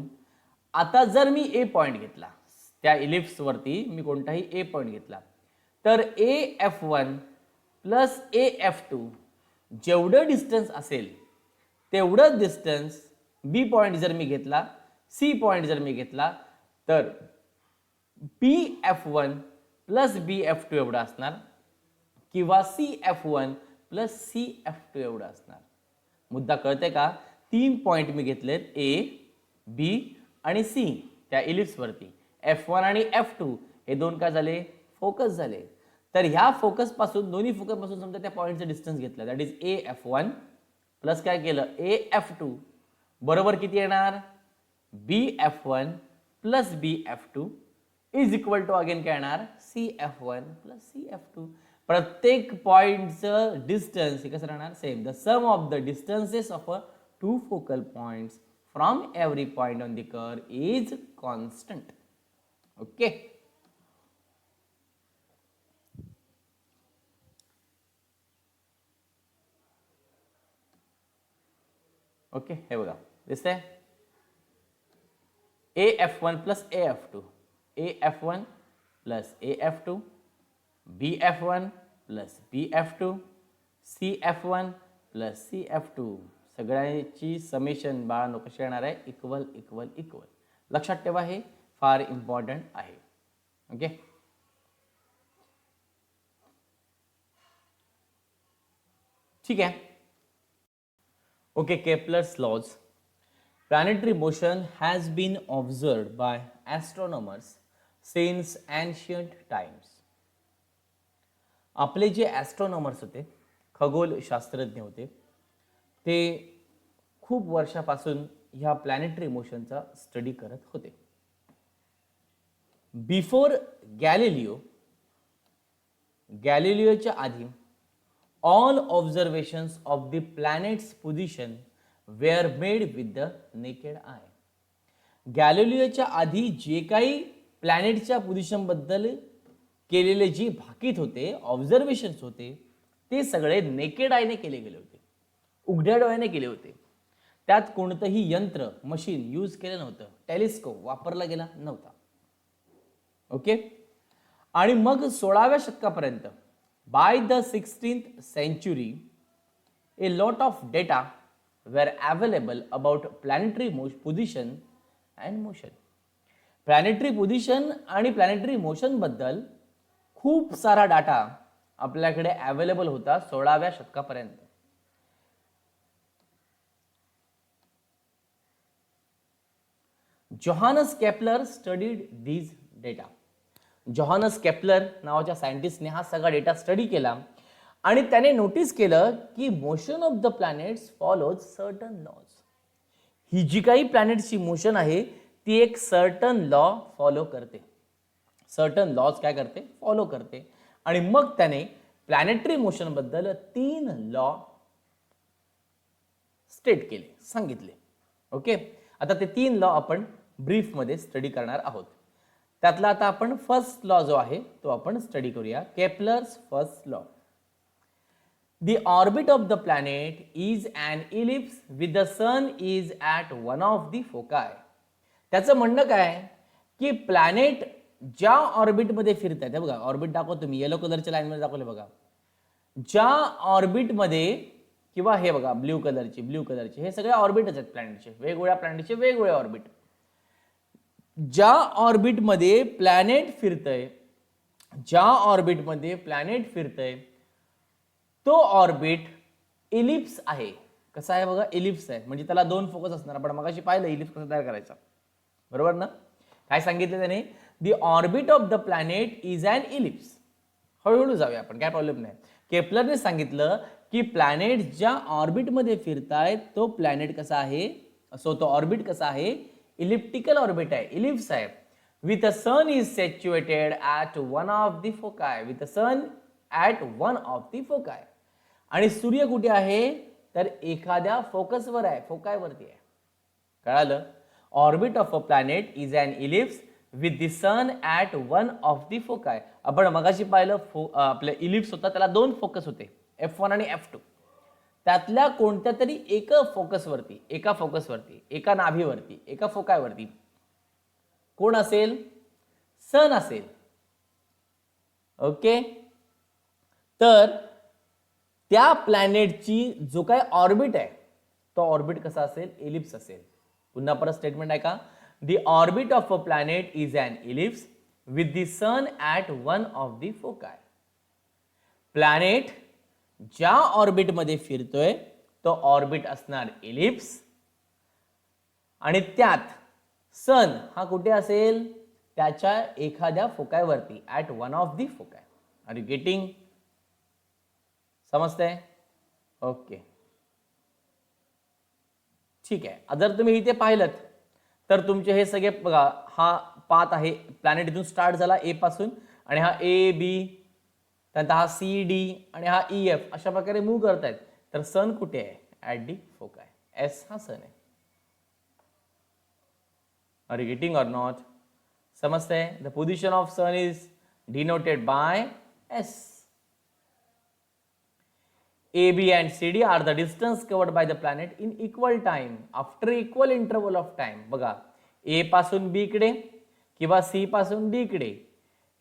आता जर मी ए पॉइंट घेतला, त्या इलिप्स वरती मी कोणताही ए पॉइंट घेतला, तर AF1 प्लस AF2 जेवढं डिस्टन्स असेल तेवढं डिस्टन्स बी पॉइंट जर मी घेतला, सी पॉइंट जर मी घेतला, तर BF1 प्लस BF2 एवढा असणार, किंवा CF1 प्लस CF2 एवढा असणार. मुद्दा कळते का? 3 पॉइंट मी घेतलेत, A, B आणि C त्या इलिप्स वरती. F1 आणि F2 हे दोन काय झाले? फोकस झाले. तर ह्या फोकस पासून, दोन्ही फोकस पासून समजा त्या पॉइंटचं डिस्टन्स घेतलं, दॅट इज AF1 प्लस काय केलं? AF2 बरोबर किती येणार? BF1 plus BF2 is equal to again काय येणार? CF1 plus CF2. प्रत्येक पॉइंटचं डिस्टन्स हे कसं राहणार? Same. The sum of the distances of a two focal points from every point on the curve is constant. Okay, okay, हे बघा दिसतंय, AF1 plus AF2, AF1 plus AF2, BF1 plus BF2, CF1 plus CF2. सगळ्यांची summation बाळांनो कशी येणार आहे? Equal equal equal. लक्षात ठेवा, हे फार इम्पॉर्टंट आहे. ओके, ठीक आहे. Okay, Kepler's laws. Planetary motion has been observed by astronomers since ancient times. आपले जे ॲस्ट्रॉनॉमर्स होते, खगोलशास्त्रज्ञ होते, ते खूप वर्षापासून ह्या प्लॅनेटरी मोशनचा स्टडी करत होते. बिफोर गॅलिलिओच्या आधी all observations of the planet's position were made with the naked eye. गॅलिलिओच्या आधी जे काही प्लॅनेटच्या पोझिशन बद्दल केलेले जी भाकीत होते, ऑब्झर्वेशन्स होते, ते सगळे नेकेड आयने केले गेले होते, उघड्या डोळ्याने केले होते. त्यात कोणतंही यंत्र, मशीन यूज केलं नव्हतं, टेलिस्कोप वापरला गेला नव्हता. ओके, आणि मग 16व्या शतकापर्यंत, by the 16th century, a lot of data were available about planetary position and motion. Planetary position आणि प्लॅनेटरी मोशन बद्दल खूप सारा डाटा आपल्याकडे अवेलेबल होता 16व्या शतकापर्यंत. Johannes Kepler studied these data. Johannes Kepler नावाच्या सायंटिस्टने हा सगळा डेटा स्टडी केला आणि त्याने नोटीस केलं की motion of the planets follows certain laws. ही जी काही प्लॅनेटची मोशन आहे ती एक सर्टन लॉ फॉलो करते. सर्टन लॉज काय करते? फॉलो करते. आणि मग त्याने प्लॅनेटरी मोशन बद्दल 3 लॉ स्टेट केले, सांगितले. ओके, आता ते 3 लॉ आपण ब्रीफ मध्ये स्टडी करणार आहोत. त्यातला आता आपण फर्स्ट लॉ जो आहे तो आपण स्टडी करूया, Kepler's first law. The orbit of the planet is an ellipse with the sun is at one of the foci. त्याचं म्हणणं काय की प्लॅनेट ज्या ऑर्बिटमध्ये फिरत आहे, बघा ऑर्बिट दाखवतो मी येलो कलरच्या लाईनमध्ये दाखवले बघा, ज्या ऑर्बिटमध्ये किंवा हे बघा ब्ल्यू कलरची हे सगळे ऑर्बिटच आहेत प्लॅनेटचे, वेगवेगळ्या प्लॅनेटचे वेगवेगळे ऑर्बिट. ज्या ऑर्बिटमध्ये प्लॅनेट फिरतय तो ऑर्बिट इलिप्स आहे. कसा आहे बघा, इलिप्स आहे, म्हणजे त्याला दोन फोकस असणार. आपण मगाशी पाहिलं इलिप्स कसा तयार करायचा, बरोबर ना. काय सांगितलं त्याने, the orbit of the planet is an ellipse. हळूहळू जाऊया आपण, काय प्रॉब्लेम नाही. केपलरने सांगितलं की प्लॅनेट ज्या ऑर्बिटमध्ये फिरतायत तो प्लॅनेट कसा आहे, तो ऑर्बिट कसा आहे, इलिप्टिकल ऑर्बिट आहे, इलिप्स आहे. With a sun is situated at one of the foci, with a sun at one of the foci. आणि सूर्य कुठे आहे तर एखाद्या फोकसवर आहे, फोकायवरती आहे. कळालं. Orbit of a planet is an ellipse with the sun at one of the foci. आपण मगाशी पाहिलं आपलं इलिप्स होता, त्याला दोन फोकस होते, F1 आणि F2. त्यातल्या कोणत्या तरी एका फोकसवरती, एका नाभीवरती, एका फोकायवरती कोण असेल, सन असेल. ओके. तर त्या प्लॅनेटची जो काय ऑर्बिट आहे तो ऑर्बिट कसा असेल, इलिप्स असेल. पुन्हा परत स्टेटमेंट आहे का, the orbit of a planet is an ellipse with the sun at one of the foci. Planet ज्या ऑर्बिटमध्ये फिरतोय तो ऑर्बिट असणार इलिप्स, आणि त्यात सन हा कुठे असेल, त्याच्या एखाद्या फोकायवरती, at one of the foci. Are you getting, समजतंय. ओके, ठीक आहे. जर तुम्ही इथे पाहिलं तर तुमचे हे सगळे बघा, हा पाथ आहे, प्लॅनेट इथून स्टार्ट झाला ए पासून, आणि हा ए बी, त्यानंतर हा सी डी आणि हा ई एफ अशा प्रकारे मूव्ह करतायत. तर सन कुठे आहे, ॲट डी फोकाय, एस हा सन आहे. Are you getting or not, समजतंय. The position of sun is denoted by S. AB and CD are the distance covered by the planet in equal time after equal interval of time. बघा, A पासून B कडे किंवा C पासून D कडे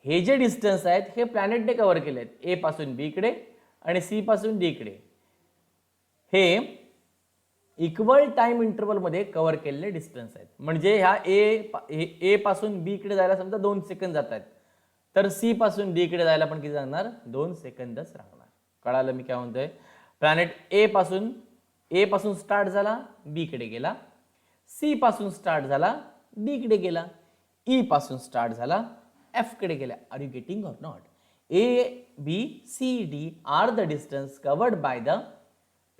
हे जे distance आहेत हे प्लॅनेटने कव्हर केले आहेत. A पासून B कडे आणि C पासून D कडे हे इक्वल टाइम इंटरवल मध्ये कव्हर केलेले डिस्टन्स आहेत. म्हणजे ह्या A पासून B कडे जायला समजा 2 सेकंद जात आहेत, तर C पासून D कडे जायला पण किती जाणार, 2 सेकंदच लागणार. कळालं मी काय म्हणतोय. प्लॅनेट ए पासून स्टार्ट झाला, बी कडे गेला, सी पासून स्टार्ट झाला, डी कडे गेला, ई पासून स्टार्ट झाला, एफ कडे गेला. Are you getting or not. A B C D are the distance covered by the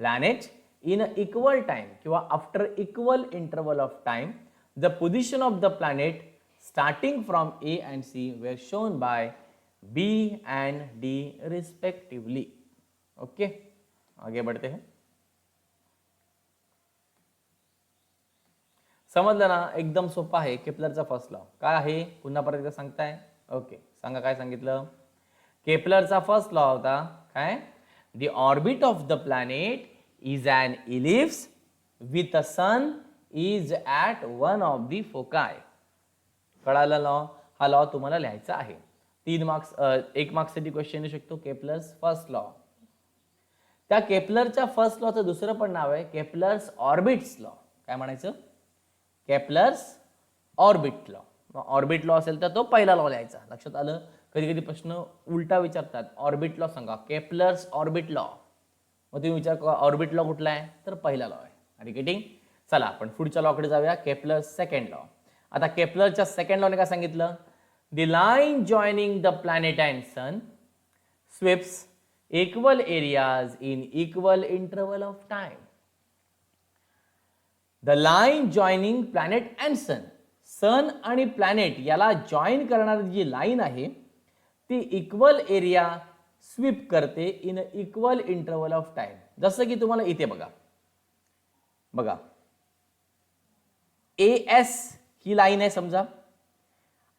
planet in equal time किंवा after equal interval of time. The position of the planet starting from A and C were shown by B and D respectively. Okay, आगे बढ़ते हैं. समजलं ना, एकदम सोपा आहे. केपलरचा first law काय आहे, पुन्हा परत एकदा सांगताय. ओके, सांगा काय सांगितलं. केपलरचा फर्स्ट लॉ होता काय, the orbit of the planet is an ellipse with a sun is at one of the foci. कळाला लॉ. हा लॉ तुम्हाला लिहायचा आहे. 3 मार्क्स, 1 मार्क्ससाठी क्वेश्चन येऊ शकतो. Kepler's first law. त्या केपलरच्या फर्स्ट लॉचं दुसरं पण नाव आहे केपलर्स ऑर्बिट्स लॉ. काय म्हणायचं, Kepler's orbit law. Orbit law असेल तर तो पहिला लॉ लिहायचा. लक्षात आलं. कधी कधी प्रश्न उलटा विचारतात, ऑर्बिट लॉ सांगा, केपलर्स ऑर्बिट लॉ. मग तुम्ही विचार करा ऑर्बिट लॉ कुठला आहे, तर पहिला लॉ आहे. Are you getting. चला आपण पुढच्या लॉकडे जाऊया, केपलर्स सेकंड लॉ. आता केपलरच्या सेकंड लॉने काय सांगितलं, the line joining the planet and sun sweeps equal areas in equal interval of time. The line joining planet and sun, सन आणि प्लॅनेट याला जॉईन करणारी जी लाईन आहे ती इक्वल एरिया स्वीप करते in equal interval of time. जसं की तुम्हाला इथे बघा AS ही लाईन आहे समजा,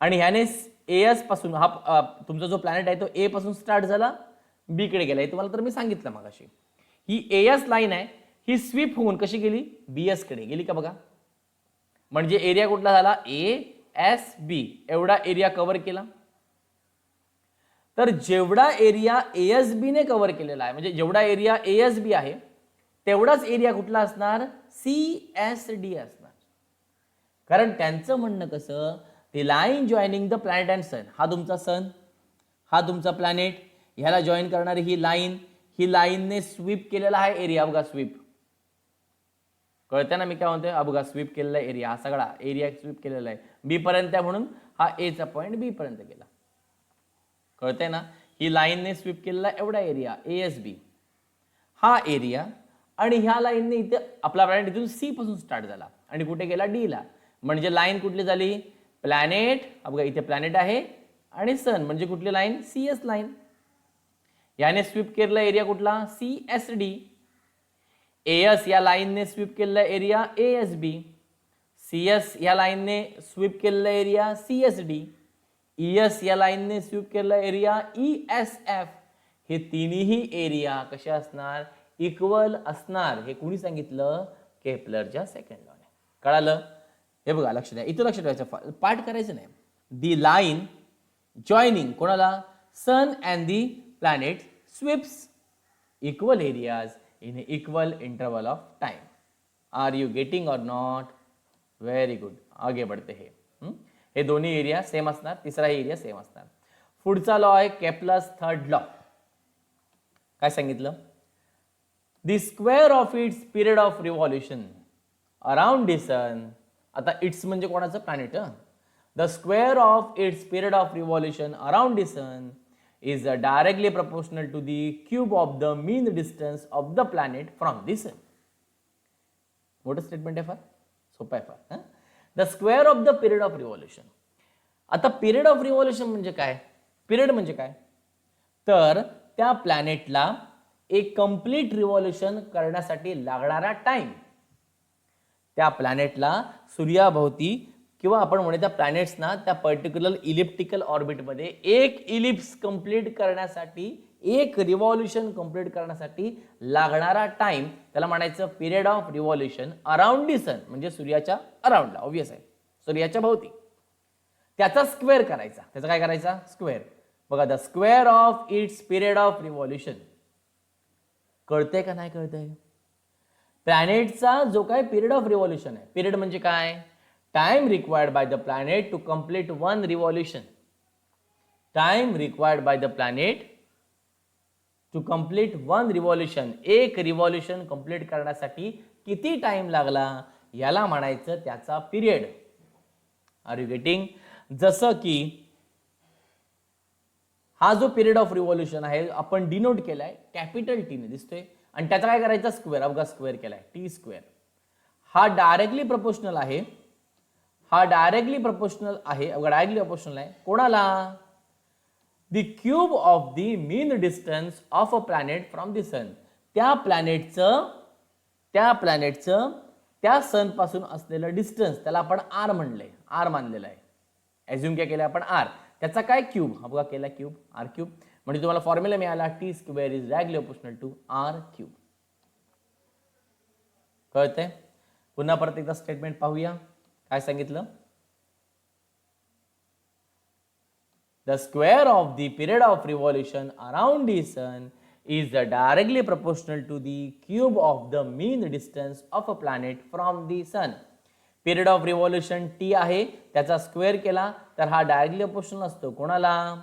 आणि ह्याने AS पासून हा तुमचा जो प्लॅनेट आहे तो A पासून स्टार्ट झाला, बी कडे गेला. हे तुम्हाला तर मी सांगितलं मगाशी. ही एएस लाईन आहे, ही स्वीप होऊन कशी गेली, बीएस कडे गेली का बघा. म्हणजे एरिया कुठला झाला, ए एस बी, एवढा एरिया कव्हर केला. तर जेवढा एरिया एएसबी ने कव्हर केलेला आहे, म्हणजे जेवढा एरिया एएसबी आहे तेवढाच एरिया कुठला असणार, सीएसडी असणार. कारण त्यांचं म्हणणं कसं, the line joining the planet and sun, हा तुमचा सन, हा तुमचा प्लॅनेट, ह्याला जॉईन करणारी ही लाईन, ही लाईनने स्वीप केलेला आहे एरिया. बघा स्वीप, कळतंय ना मी काय म्हणतोय, बघा स्वीप केलेला एरिया, हा सगळा एरिया स्वीप केलेला आहे बी पर्यंत आहे, म्हणून हा एचा पॉईंट बी पर्यंत गेला. कळतंय ना, ही लाईनने स्वीप केलेला एवढा एरिया एएसबी, हा एरिया, आणि ह्या लाईनने इथे आपला प्लॅनेट इथून सी पासून स्टार्ट झाला आणि कुठे गेला, डी ला. म्हणजे लाईन कुठली झाली, प्लॅनेट, बघा इथे प्लॅनेट आहे आणि सन, म्हणजे कुठली लाईन, सीएस लाईन. याने स्वीप केलेला एरिया कुठला, सीएसडी. एएस या लाईनने स्वीप केलेला एरिया एएसबी. सीएस या लाईनने स्वीप केलेला एरिया सीएसडी. ईएस या लाईनने स्वीप केलेला एरिया ईएसएफ. हे तिन्ही एरिया कसे असणार, इक्वल असणार. हे कुणी सांगितलं, केपलरच्या सेकंड लॉने. कळालं, हे बघा लक्ष द्या, इथं लक्ष ठेवायचं, पाठ करायचं नाही. दी लाईन जॉईनिंग कोणाला, sun and the planet sweeps equal areas in equal interval of time. Are you getting और नॉट, व्हेरी गुड. आगे बढ़ते हे दोन्ही एरिया सेम असणार, तिसरा एरिया सेम असणार. पुढचा लॉ आहे केपलर्स थर्ड लॉ. काय सांगितलं, the square of its period of revolution around the sun. आता इट्स म्हणजे कोणाचं, planet. The square of its period of revolution around the sun is directly proportional to the cube of the mean distance of the planet from the sun. मोठं statement आहे, फार सोपं आहे फार. The square of the period of revolution. आता period of revolution म्हणजे काय, period म्हणजे काय, तर त्या प्लॅनेटला एक कंप्लीट रिव्हॉल्युशन करण्यासाठी लागणारा टाइम, त्या प्लॅनेटला सूर्याभोवती किंवा आपण म्हणू त्या प्लॅनेट्सना त्या पर्टिक्युलर इलिप्टिकल ऑर्बिटमध्ये एक इलिप्स कंप्लीट करण्यासाठी, एक रिव्हॉल्युशन कंप्लीट करण्यासाठी लागणारा टाइम, त्याला म्हणायचं period of revolution around the sun. म्हणजे सूर्याच्या अराउंडला, ऑब्वियस आहे, सूर्याच्या भोवती. त्याचा स्क्वेअर करायचा. त्याचा काय करायचा, स्क्वेअर. बघा, the square of its period of revolution. कळतंय का नाही कळतंय, प्लॅनेटचा जो काय पिरियड ऑफ रिव्हॉल्युशन आहे, पिरियड म्हणजे काय, time required by the planet to complete one revolution. Time required by the planet to complete one revolution. एक रिव्हॉल्युशन कंप्लीट करण्यासाठी किती टाइम लागला, याला म्हणायचं त्याचा पिरियड. R you getting. जसं की हा जो पिरियड ऑफ रिव्हॉल्युशन आहे आपण डिनोट केलाय कॅपिटल टी ने, दिसतोय, आणि त्याचा काय करायचा, स्क्वेअर. अबघा स्क्वेअर केलाय, टी स्क्वेअर. हा डायरेक्टली प्रोपोर्शनल आहे, हा डायरेक्टली प्रोपोर्शनल आहे, डायरेक्टली प्रोपोर्शनल आहे कोणाला, the cube of the mean distance of a planet from the sun. त्या प्लॅनेटचं त्या सन पासून असलेलं डिस्टन्स, त्याला आपण आर म्हणलंय, आर मानलेलं आहे. ॲझ्युम काय केलं आपण, आर. त्याचा काय, क्यूब. हा बघा केला क्यूब, आर क्यूब. म्हणजे तुम्हाला फॉर्म्युला मिळाला, T square is directly proportional to R cube. कळतंय. पुन्हा परत एकदा स्टेटमेंट पाहूया. काय सांगितलं, the square of the period of revolution around the sun is directly proportional to the cube of the mean distance of a planet from the sun. Period of revolution T आहे, त्याचा square केला तर हा directly proportional असतो कोणाला,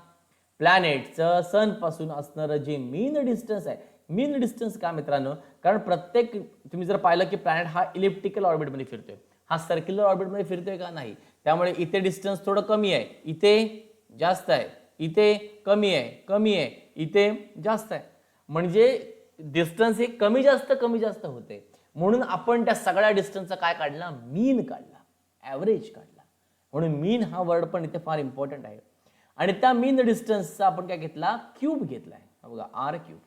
प्लॅनेटचं सन पासून असणारं जे मीन डिस्टन्स आहे. मीन डिस्टन्स का मित्रांनो, कारण प्रत्येक, तुम्ही जर पाहिलं की प्लॅनेट हा इलिप्टिकल ऑर्बिटमध्ये फिरतोय, हा सर्क्युलर ऑर्बिटमध्ये फिरतोय का, नाही. त्यामुळे इथे डिस्टन्स थोडं कमी आहे, इथे जास्त आहे, इथे कमी आहे, कमी आहे, इथे जास्त आहे. म्हणजे डिस्टन्स हे कमी जास्त होते. म्हणून आपण त्या सगळ्या डिस्टन्सचा काय काढला, मीन काढला, ॲव्हरेज काढला. म्हणून मीन हा वर्ड पण इथे फार इम्पॉर्टंट आहे. आणि त्या मीन डिस्टन्सचा आपण काय घेतला, क्यूब घेतलाय. बघा R cube.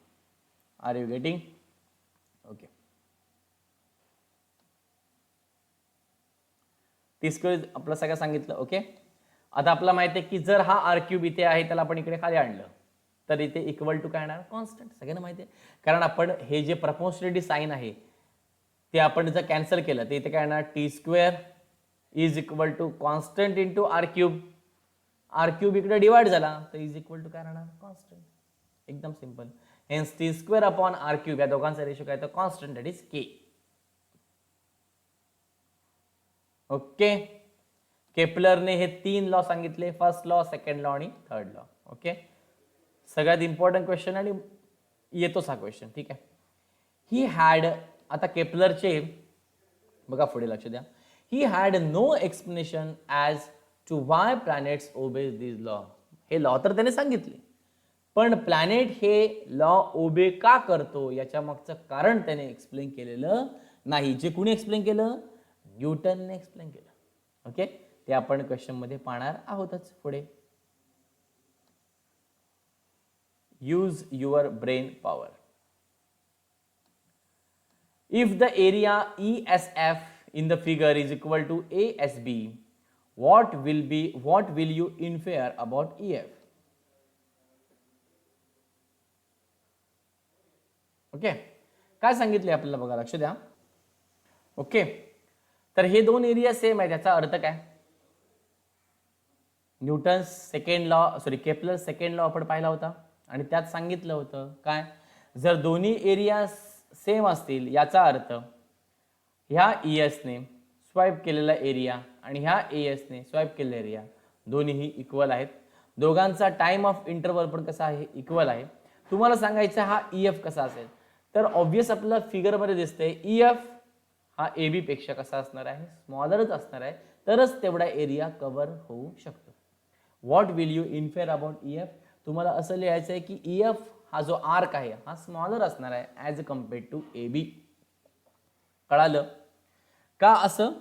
Are you getting, okay. T square आपलं सगळं सांगितलं, ओके. आता आपल्याला माहिती आहे की जर हा आर क्यूब इथे आहे, त्याला आपण इकडे खाली आणलं, तर इथे इक्वल टू काय येणार, कॉन्स्टंट. सगळ्यांना माहिती आहे, कारण आपण हे जे प्रपोर्शनॅलिटी साईन आहे ते आपण जर कॅन्सल केलं तर इथे काय येणार, T square is equal to constant into R cube. R cube इकडे डिवाइड झाला तर इज इक्वल टू काय राहणार, कॉन्स्टंट. एकदम simple. Hence T square upon R cube या दोघांचा रेशो काय, तर constant, that is K. Okay. केपलरने हे 3 लॉ सांगितले, फर्स्ट लॉ, सेकंड लॉ आणि थर्ड लॉ. ओके. सगळ्यात इम्पॉर्टंट क्वेश्चन आणि येतोच हा क्वेश्चन. ठीक आहे. ही हॅड, आता केपलरचे बघा पुढे लक्ष द्या. He had no explanation as to why planets obey this law. हे लॉ तर त्याने सांगितले, पण प्लॅनेट हे लॉ ओबे का करतो याच्या मागचं कारण त्याने एक्सप्लेन केलेलं नाही. जे कुणी एक्सप्लेन केलं, न्यूटनने एक्सप्लेन केलं. ओके. ते आपण क्वेश्चन मध्ये पाहणार आहोतच पुढे. Use your brain power. If the area ESF in the figure is equal to ASB, what will you infer about EF? Okay. काय सांगितले आपल्याला बघा, लक्ष द्या. ओके. तर हे दोन एरिया सेम आहे, त्याचा अर्थ काय, Newton's second law, sorry Kepler second law आपण पाहिला होता आणि त्यात सांगितलं होतं काय, जर दोन्ही एरिया सेम असतील याचा अर्थ ह्या ESने स्वाईप केलेला एरिया आणि ह्या ASने स्वाईप केलेला एरिया दोन्हीही इक्वल आहेत. दोघांचा टाइम ऑफ इंटरवल पण कसा आहे, इक्वल आहे. तुम्हाला सांगायचं हा EF कसा असेल, तर ऑब्वियस आपल्याला फिगरमध्ये दिसतंय EF हा AB पेक्षा कसा असणार आहे, स्मॉलरच असणार आहे, तरच तेवढा एरिया कव्हर होऊ शकतो. What will you infer about EF, तुम्हाला असं लिहायचं आहे की EF हा जो आर्क आहे हा स्मॉलर असणार आहे ॲज कम्पेअर्ड टू AB. कळालं का असं,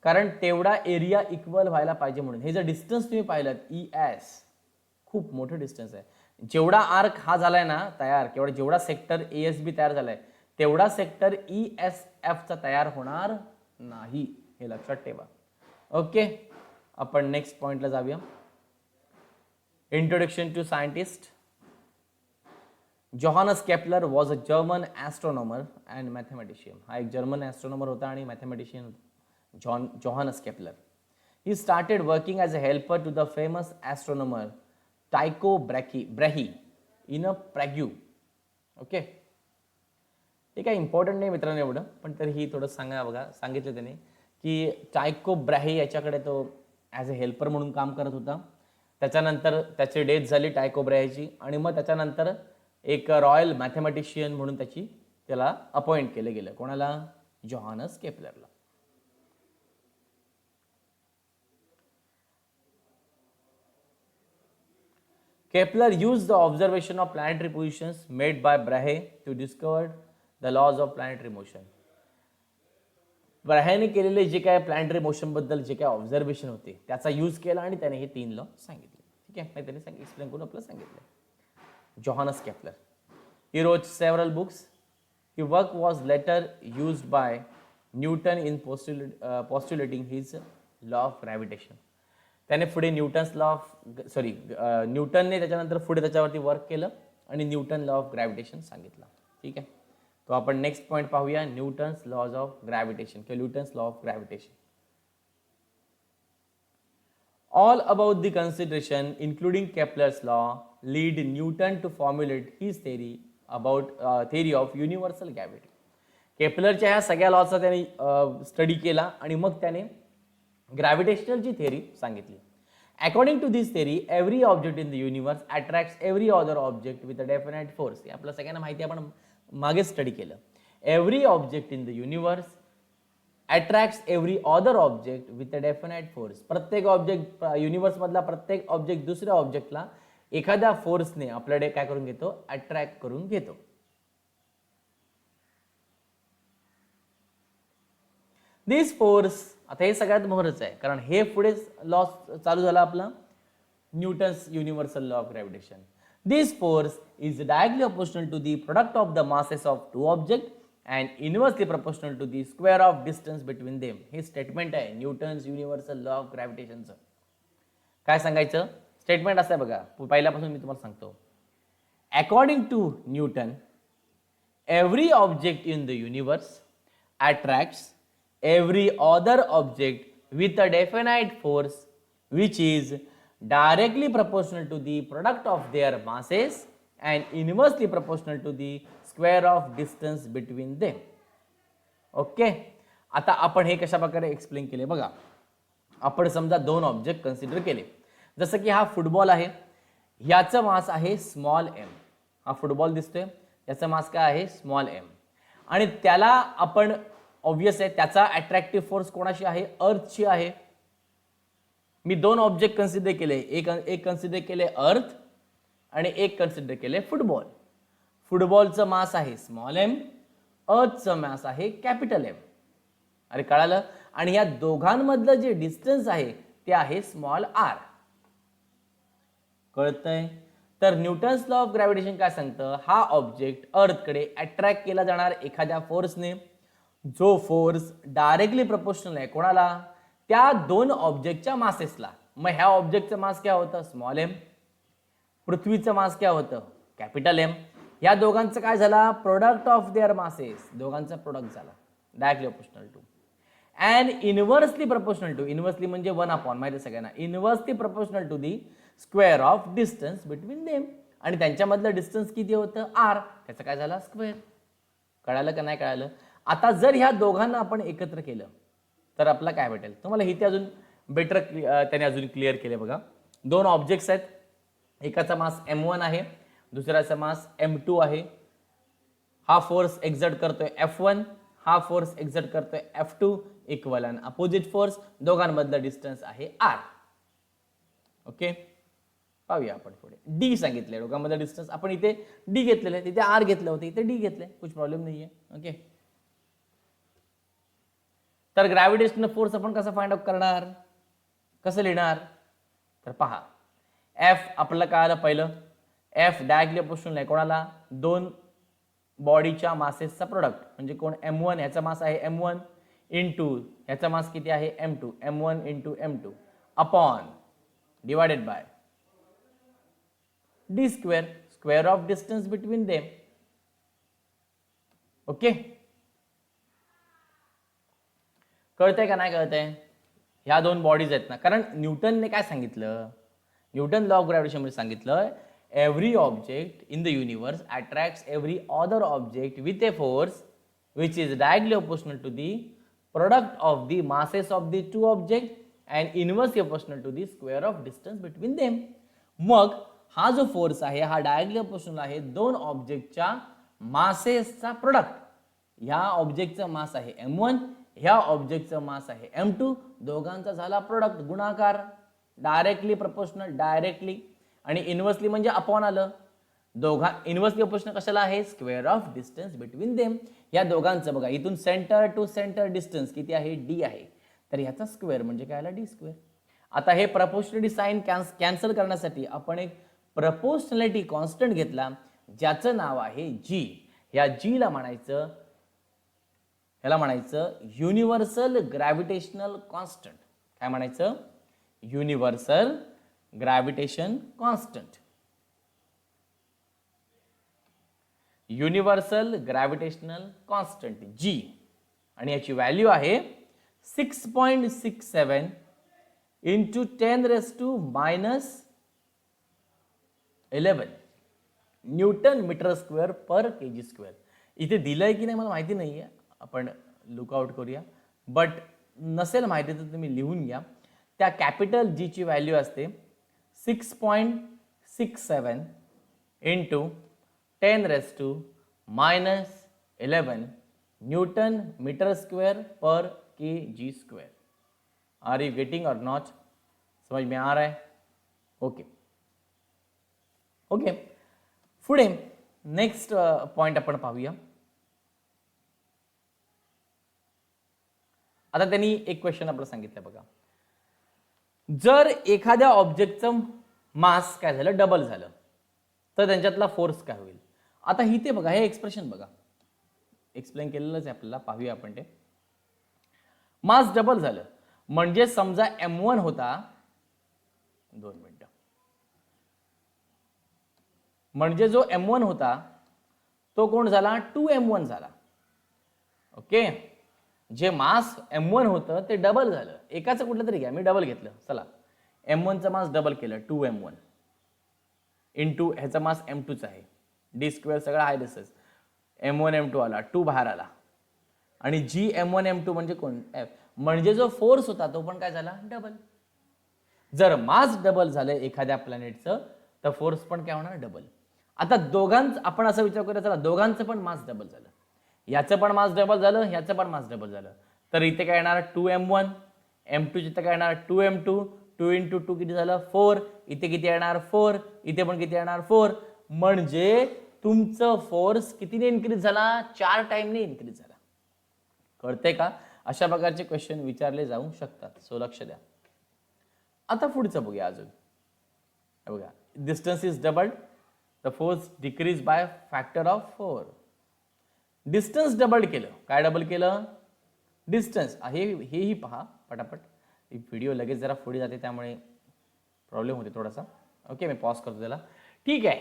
कारण तेवढा एरिया इक्वल व्हायला पाहिजे म्हणून. हे जर डिस्टन्स तुम्ही पाहिलं ES खूप मोठं डिस्टन्स आहे. जेवढा आर्क हा झालाय ना तयार, केवढा जेवढा सेक्टर ASB तयार झालाय तेवढा सेक्टर ESF चा तयार होणार नाही, हे लक्षात ठेवा. ओके. आपण नेक्स्ट पॉइंटला जाऊया. Introduction to scientist. Johannes Kepler was a German astronomer and mathematician. हा एक जर्मन ॲस्ट्रॉनॉमर होता आणि मॅथमॅटिशियन होता, Johannes Kepler. He started working as a helper to the famous astronomer Tycho Brahe in a Prague. Okay. ते काय important नाही मित्रांनो एवढं, पण तरीही थोडं सांगा बघा. सांगितलं त्याने की टायको ब्रॅही याच्याकडे तो ॲज अ हेल्पर म्हणून काम करत होता. त्याच्यानंतर त्याची डेथ झाली टायको ब्रॅहीची, आणि मग त्याच्यानंतर एक रॉयल मॅथमॅटिशियन म्हणून त्याला अपॉइंट केलं गेलं. कोणाला, Johannes केपलरला. Kepler used the observation of planetary positions made by Brahe to discover the laws of planetary motion. ब्राहेने केलेले जे काय प्लॅनेटरी मोशन बद्दल जे काय ऑब्झर्वेशन होते त्याचा यूज केला आणि त्याने हे 3 लॉ सांगितले. ठीक आहे, त्याने एक्सप्लेन करून आपल्याला सांगितलं. Johannes Kepler. He wrote several books. His work was later used by Newton in postulating his law of gravitation. त्याने पुढे न्यूटन्स लॉ ऑफ न्यूटनने त्याच्यानंतर पुढे त्याच्यावरती वर्क केलं आणि न्यूटन लॉ ऑफ ग्रॅव्हिटेशन सांगितलं. ठीक आहे. तो आपण नेक्स्ट पॉइंट पाहूया, न्यूटन्स लॉज ऑफ ग्रॅव्हिटेशन किंवा Newton's law of gravitation. All about the consideration, including Kepler's law, lead Newton to formulate his theory of universal gravity. केपलरच्या ह्या सगळ्या लॉचा त्याने स्टडी केला आणि मग त्याने ग्रॅव्हिटेशनलची थेअरी सांगितली. According to this theory, every object in the universe attracts every other object with a definite force. हे आपल्या सगळ्यांना माहिती आहे, आपण मागे स्टडी केलं. Every object in the universe attracts every other object with a definite force. प्रत्येक object, universe मधला प्रत्येक ऑब्जेक्ट दुसऱ्या ऑब्जेक्टला एखाद्या फोर्सने आपल्याकडे काय करून घेतो, अट्रॅक्ट करून घेतो. दिस फोर्स, आता हे सगळ्यात महत्त्वाचं आहे कारण हे पुढे लॉ चालू झाला आपला Newton's universal law of gravitation. This force is directly proportional to the product of the masses of two object and inversely proportional to the square of distance between them. हे स्टेटमेंट आहे Newton's universal law of ग्रॅव्हिटेशनचं. काय सांगायचं statement असं आहे बघा, पहिल्यापासून मी तुम्हाला सांगतो. According to Newton, every object in the universe attracts every other object with a definite force which is directly proportional to the product of their masses and inversely proportional to the square of distance between them. Okay, आता आपण हे कशा प्रकारे explain केले बघा. आपण समजा दोन ऑब्जेक्ट कन्सिडर केले, जसं की हा फुटबॉल आहे, याचं मास आहे स्मॉल एम. हा फुटबॉल दिसतोय, याचा मास काय आहे स्मॉल एम, आणि त्याला आपण ऑब्वियस आहे त्याचा अट्रॅक्टिव्ह फोर्स कोणाशी आहे अर्थची आहे. मी दोन ऑब्जेक्ट कन्सिडर केले, एक कन्सिडर केले अर्थ आणि एक कन्सिडर केले फुटबॉल. फुटबॉलचं मास आहे स्मॉल एम, अर्थचं मास आहे कॅपिटल एम. अरे कळालं. आणि या दोघांमधलं जे डिस्टन्स आहे ते आहे स्मॉल आर. कळतंय. तर न्यूटन्स लॉ ऑफ ग्रॅव्हिटेशन काय सांगतं, हा ऑब्जेक्ट अर्थकडे अट्रॅक्ट केला जाणार एखाद्या फोर्सने, जो फोर्स डायरेक्टली प्रोपोर्शनल आहे कोणाला, त्या दोन ऑब्जेक्टच्या मासेसला. मग ह्या ऑब्जेक्टचं मास काय होतं स्मॉल एम, पृथ्वीचं मास काय होतं कॅपिटल एम. या दोघांचं काय झाला प्रोडक्ट ऑफ देअर मासेस, दोघांचा प्रोडक्ट झाला directly proportional to and inversely proportional to. Inversely म्हणजे 1/, माहिती सगळ्यांना. Inversely proportional to the square of distance between them. आणि त्यांच्यामधलं डिस्टन्स किती होतं आर, त्याचं काय झालं स्क्वेअर. कळालं का नाही कळालं. आता जर ह्या दोघांना आपण एकत्र केलं तर आपल्याला काय भेटेल, तुम्हाला इथे अजून बेटर त्याने अजून क्लिअर केले बघा. दोन ऑब्जेक्ट्स आहेत, एकाचा मास m1 आहे, दुसऱ्याचा मास m2 आहे. हा फोर्स एक्झर्ट करतोय F1, हा फोर्स एक्झर्ट करतोय F2, equal and opposite force. दोघांमधलं डिस्टन्स आहे r. ओके, पाहूया आपण पुढे. डी सांगितलंय दोघांमधलं डिस्टन्स, आपण इथे डी घेतलेलं आहे, तिथे r घेतलं होतं, इथे डी घेतलंय, कुछ प्रॉब्लेम नाहीये. ओके, तर ग्रॅव्हिटेशनल फोर्स आपण कसं फाइंड आउट करणार, कसं लिहिणार, तर पहा F आपल्याला काय आलं पहिलं, F डायरेक्टली प्रोपोर्शनल आहे कोणाला, दोन बॉडीच्या मासेसचा प्रोडक्ट. म्हणजे कोण m1, ह्याचा मास आहे m1 इंटू ह्याचा मास किती आहे m2, m1 into m2 upon divided by d square, square of distance between them. Okay, कळतंय का नाही कळतंय. ह्या दोन बॉडीज आहेत ना, कारण न्यूटनने काय सांगितलं, न्यूटन लॉ ऑफ ग्रॅव्हिटेशन मध्ये सांगितलं every object in the universe attracts every other object with a force which is directly proportional to the product of the masses of the two objects and inversely proportional to the square of distance between them. मग हा जो force आहे हा directly proportional आहे दोन ऑब्जेक्टच्या मासेसचा product. ह्या ऑब्जेक्टचा मास आहे m1, ह्या ऑब्जेक्टचा मास आहे m2, दोघांचा झाला प्रोडक्ट गुणाकार, डायरेक्टली प्रोपोर्शनल, डायरेक्टली. आणि इनव्हर्सली म्हणजे अपॉन आलं. इनव्हर्सली प्रोपोर्शनल कशाला आहे square of distance between them. या दोघांचं बघा इथून सेंटर टू सेंटर डिस्टन्स किती आहे d आहे, तर ह्याचा स्क्वेअर म्हणजे काय आला d स्क्वेअर. आता हे प्रपोर्शनलिटी साइन कॅन्सल करण्यासाठी आपण एक प्रपोर्शनलिटी कॉन्स्टंट घेतला ज्याचं नाव आहे g. या g ला म्हणायचं, ह्याला म्हणायचं युनिव्हर्सल ग्रॅव्हिटेशनल कॉन्स्टंट. काय म्हणायचं, universal gravitation constant. Universal gravitational constant g, आणि याची व्हॅल्यू आहे 6.67 into 10⁻⁻11 newton metre square per kg square. इथे दिलंय की नाही मला माहिती नाहीये, आपण लुकआउट करूया, बट नसेल माहिती तर तुम्ही लिहून घ्या. त्या कॅपिटल जी ची व्हॅल्यू असते 6.67 into 10⁻⁻11 newton metre square per kg square. Are you getting और नॉट, समझ में आ रहा है. ओके ओके, पुढे नेक्स्ट पॉइंट आपण पाहूया. आता त्यांनी एक क्वेश्चन आपल्याला सांगितलं बघा, जर एखाद्या ऑब्जेक्टचं मास काय झालं डबल झालं तर त्यांच्यातला फोर्स काय होईल. आता इथे बघा हे एक्सप्रेशन बघा, एक्सप्लेन केलेलंच आहे आपल्याला, पाहूया आपण ते. मास डबल झालं म्हणजे समजा m1 होता, 2 मिनिटं, म्हणजे जो m1 होता तो कोण झाला 2m1 झाला. ओके, जे मास m1 होतं ते डबल झालं. एकाचं कुठलं तरी घ्या, मी डबल घेतलं. चला, m1चं मास डबल केलं 2m1 इंटू ह्याचा मास m2चा आहे, डी स्क्वेअर सगळं आहे तसंच. m1 m2 आला, 2 बाहेर आला आणि जी m1 m2 म्हणजे कोण f, म्हणजे जो फोर्स होता तो पण काय झाला डबल. जर मास डबल झालं एखाद्या प्लॅनेटचं तर फोर्स पण काय होणार डबल. आता दोघांचं आपण असा विचार करूया, चला दोघांचं पण मास डबल झालं, याचं पण मास डबल झालं, ह्याचं पण मास डबल झालं, तर इथे काय येणार 2m1, m2 इथे काय येणार 2m2, 2 इंटू 2 किती झालं 4, इथे किती येणार 4, इथे पण किती येणार 4. म्हणजे तुमचं फोर्स कितीने इन्क्रीज झाला 4 टाइमने इन्क्रीज झाला. कळतंय का? अशा प्रकारचे क्वेश्चन विचारले जाऊ शकतात, सो लक्ष द्या. आता पुढचं बघूया अजून. बघा, distance is doubled, the force decrease by factor of 4. Distance double केलं, काय डबल केलं डिस्टन्स. हेही पहा पटापट, व्हिडिओ लगेच जरा पुढे जाते त्यामुळे प्रॉब्लेम होते थोडासा. ओके, मी पॉज करतो त्याला. ठीक आहे,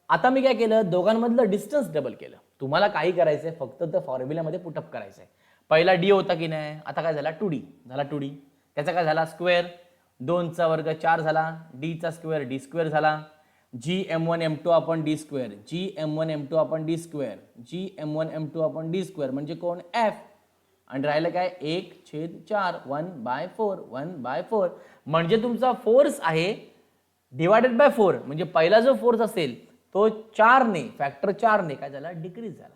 आता मी काय केलं, दोघांमधलं डिस्टन्स डबल केलं. तुम्हाला काही करायचंय, फक्त त्या फॉर्म्युल्यामध्ये पुटअप करायचंय. पहिला डी होता की नाही, आता काय झाला 2d झाला, 2d त्याचा काय झाला स्क्वेअर, 2चा वर्ग 4 झाला, डी चा स्क्वेअर डी स्क्वेअर झाला, G m1 m2 upon D square, G m1 m2 upon D square, G m1 m2 upon D square म्हणजे कोण f. आणि राहिलं काय 1/4, 1/4, 1/4. म्हणजे तुमचा फोर्स आहे डिवायडेड बाय 4, म्हणजे पहिला जो फोर्स असेल तो 4 ने फॅक्टर 4 ने काय झाला डिक्रीज झाला.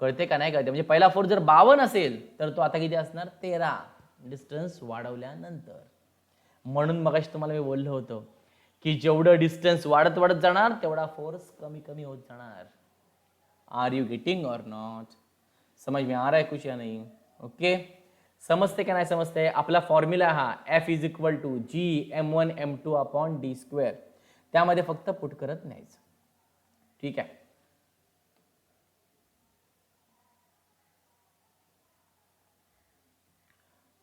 कळते का नाही कळते? म्हणजे पहिला फोर्स जर 52 असेल तर तो आता किती असणार 13 डिस्टन्स वाढवल्यानंतर. म्हणून मगाशी तुम्हाला मी बोललो होतो की जेवढं डिस्टन्स वाढत वाढत जाणार तेवढा फोर्स कमी कमी होत जाणार. आर यू गेटिंग और नॉट? समझ में आ रहा है कुछ या नहीं? ओके, समजते का नाही समजते? आपला फॉर्म्युला हा F is equal to G m1 m2 upon D square, त्यामध्ये फक्त पुट करत न्यायचं. ठीक आहे,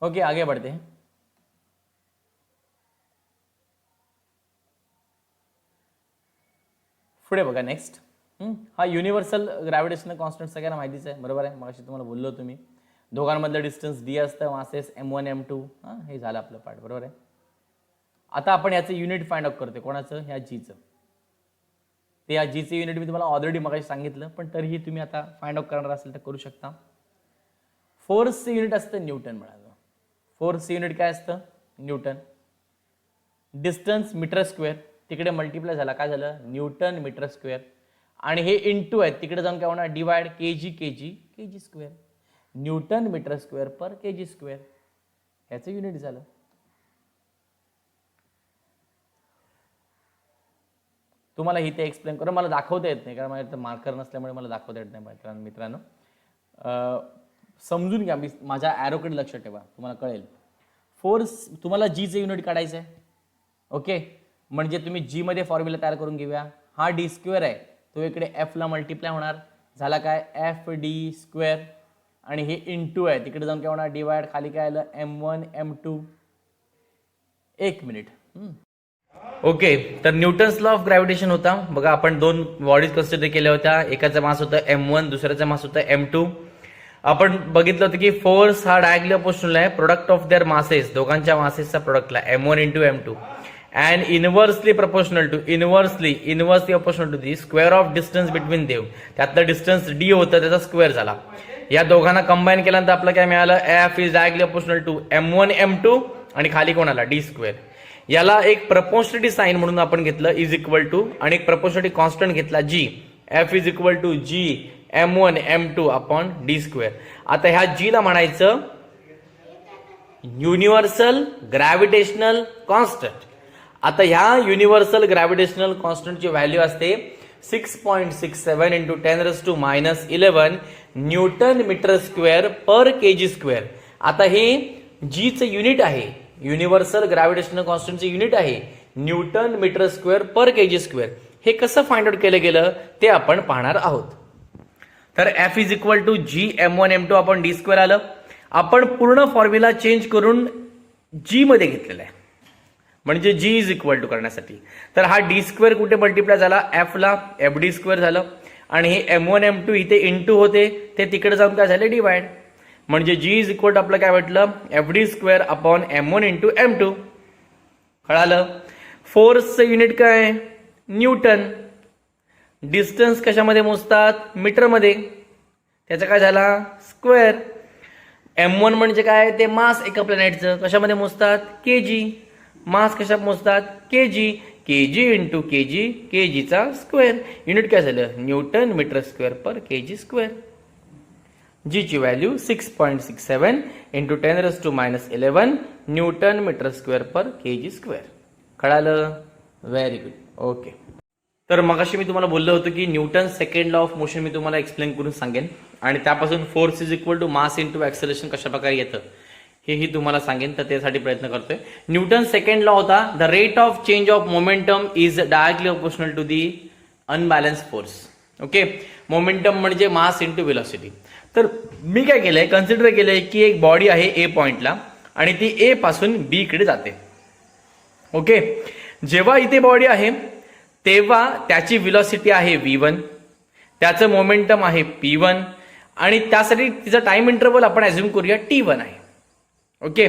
ओके आगे बढ़ते हैं. पुढे बघा नेक्स्ट. हा युनिव्हर्सल ग्रॅव्हिटेशनल कॉन्स्टंट सगळ्यांना माहितीच आहे, बरोबर आहे. मगाशी तुम्हाला बोललो तुम्ही, दोघांमधलं डिस्टन्स डी असतं, मासेस m1 m2. हे झालं आपलं पार्ट, बरोबर आहे. आता आपण याचं युनिट फाइंड आउट करते, कोणाचं? ह्या जीचं. ते या जीचं युनिट मी तुम्हाला ऑलरेडी मगाशी सांगितलं, पण तरीही तुम्ही आता फाइंड आउट करणार असेल तर करू शकता. फोर्सचं युनिट असतं न्यूटन मिळालं. फोर्सचं युनिट काय असतं? न्यूटन. डिस्टन्स मीटर स्क्वेअर, तिकडे मल्टिप्लाय झाला काय झालं न्यूटन मीटर स्क्वेअर, आणि हे इंटू आहे तिकडे जाऊन काय होणार divide kg kg kg square, newton metre square per kg square, ह्याचं युनिट झालं. तुम्हाला इथे एक्सप्लेन करून मला दाखवता येत नाही कारण माझ्या मार्कर नसल्यामुळे मला दाखवता येत नाही मित्रांनो. समजून घ्या, मी माझ्या ॲरोकडे लक्ष ठेवा, तुम्हाला कळेल. फोर्स तुम्हाला जीचं युनिट काढायचं आहे. ओके, म्हणजे तुम्ही जी मध्ये फॉर्म्युला तयार करून घेऊया. हा डी स्क्वेअर आहे तो इकडे एफ ला मल्टिप्लाय होणार, झाला काय एफ डी स्क्वेअर, आणि हे इंटू आहे तिकडे जाऊन काय होणार डिवाइड, खाली काय आलं m1 m2. एक मिनिट. ओके, तर न्यूटन्स लॉ ऑफ ग्रॅव्हिटेशन होता बघा. आपण दोन बॉडीज कन्सिडर केल्या होत्या, एकाचा मास होता m1, दुसऱ्याचा मास होता m2. आपण बघितलं होतं की फोर्स हा डायरेक्टली अपोजिशनल आहे, प्रोडक्ट ऑफ देअर मासेस, दोघांच्या मासेसचा प्रोडक्टला m1 into m2, and inversely proportional to inversely proportional to the square of distance between them. त्यातलं डिस्टन्स d होतं त्याचा स्क्वेअर झाला. या दोघांना कंबाईन केल्यानंतर आपलं काय मिळालं f is directly proportional to m1 m2 आणि खाली कोण आला d स्क्वेअर. याला एक प्रपोर्शनलिटी साइन म्हणून आपण घेतलं इज इक्वल टू, आणि एक प्रपोर्शनलिटी कॉन्स्टंट घेतला g, f is equal to g m1 m2 upon d square. आता ह्या g ला म्हणायचं युनिव्हर्सल ग्रॅव्हिटेशनल कॉन्स्टंट. आता ह्या युनिव्हर्सल ग्रॅव्हिटेशनल कॉन्स्टंटची व्हॅल्यू असते 6.67 into 10⁻11 newton metre square per kg square. आता हे जीचं युनिट आहे, युनिव्हर्सल ग्रॅव्हिटेशनल कॉन्स्टंटचं युनिट आहे Newton metre square per kg square. हे कसं फाइंड आउट केलं गेलं ते आपण पाहणार आहोत. तर F is equal to G m1 m2 आपण डी स्क्वेअर आलं. आपण पूर्ण फॉर्म्युला चेंज करून जी मध्ये घेतलेला आहे, म्हणजे जी इज इक्वल टू करण्यासाठी. तर हा डी स्क्वेअर कुठे मल्टिप्लाय झाला, एफला एफ डी स्क्वेअर झालं आणि हे M1 M2 इथे इंटू होते ते तिकडे जाऊन काय झाले डिवाइड. म्हणजे जी इज इक्वल टू आपलं काय म्हटलं F D square upon M1 into M2. कळालं. फोर्सचं युनिट काय न्यूटन. डिस्टन्स कशामध्ये मोजतात मीटरमध्ये, त्याचा काय झाला स्क्वेअर. M1 म्हणजे काय ते मास एका प्लॅनेटचं कशामध्ये मोजतात kg. मास कशात मोजतात kg. kg इंटू kg kgचा स्क्वेअर. युनिट काय झालं newton metre square per kg square. G ची value 6.67 into 10⁻11 newton metre square per kg square. कळालं. Very good. ओके. तर मगाशी मी तुम्हाला बोललो होतो की Newton second law of motion मी तुम्हाला एक्सप्लेन करून सांगेन आणि त्यापासून force is equal to mass into acceleration कशा प्रकारे येतं हेही तुम्हाला सांगेन. तर त्यासाठी प्रयत्न करतोय. न्यूटन सेकंड लॉ होता the rate of change of momentum is directly proportional to the unbalance force. Okay. Momentum म्हणजे मास इंटू व्हेलॉसिटी. तर मी काय केलंय कन्सिडर केलंय की एक बॉडी आहे ए पॉइंटला आणि ती ए पासून बी कडे जाते. ओके. जेव्हा इथे बॉडी आहे तेव्हा त्याची व्हेलॉसिटी आहे v1, त्याचं मोमेंटम आहे p1 आणि त्यासाठी तिचा टाइम इंटरवल आपण ऍझ्युम करूया t1 आहे. ओके.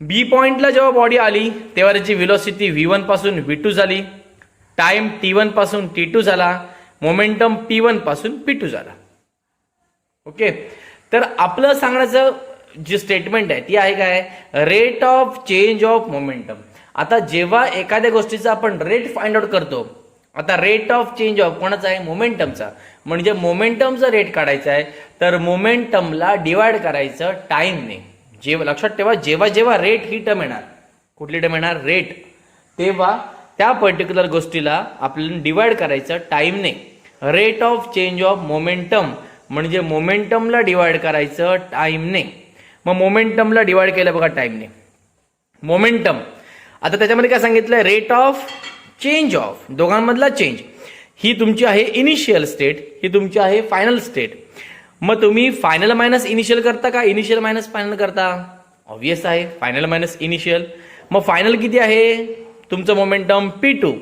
बी पॉइंटला जेव्हा बॉडी आली तेव्हा त्याची व्हेलॉसिटी v1 पासून v2 झाली, टाइम t1 पासून t2 झाला, मोमेंटम p1 पासून p2 झाला. ओके. तर आपलं सांगण्याचं जी स्टेटमेंट आहे ती आहे काय rate of change of momentum. आता जेव्हा एखाद्या गोष्टीचा आपण रेट फाइंड आउट करतो, आता रेट ऑफ चेंज ऑफ कोणाचा आहे मोमेंटमचा, म्हणजे मोमेंटमचा रेट काढायचा आहे तर मोमेंटमला डिवाइड करायचं टाइमने. जेव्हा लक्षात ठेवा जेव्हा जेव्हा रेट ही टर्म येणार, कुठली टर्म येणार रेट, तेव्हा त्या पर्टिक्युलर गोष्टीला आपल्याला डिवाइड करायचं टाइमने. Rate of change of momentum म्हणजे मोमेंटमला डिवाइड करायचं टाइमने. मग मोमेंटमला डिवाइड केलं बघा टाइमने. मोमेंटम आता त्याच्यामध्ये काय सांगितलंय रेट ऑफ चेंज ऑफ, दोघांमधला चेंज. ही तुमची आहे इनिशियल स्टेट, ही तुमची आहे फायनल स्टेट. मग तुम्ही फायनल मायनस इनिशियल करता का इनिशियल मायनस फायनल करता? ऑब्वियस आहे फायनल मायनस इनिशियल. मग फायनल किती आहे तुमचं मोमेंटम p2,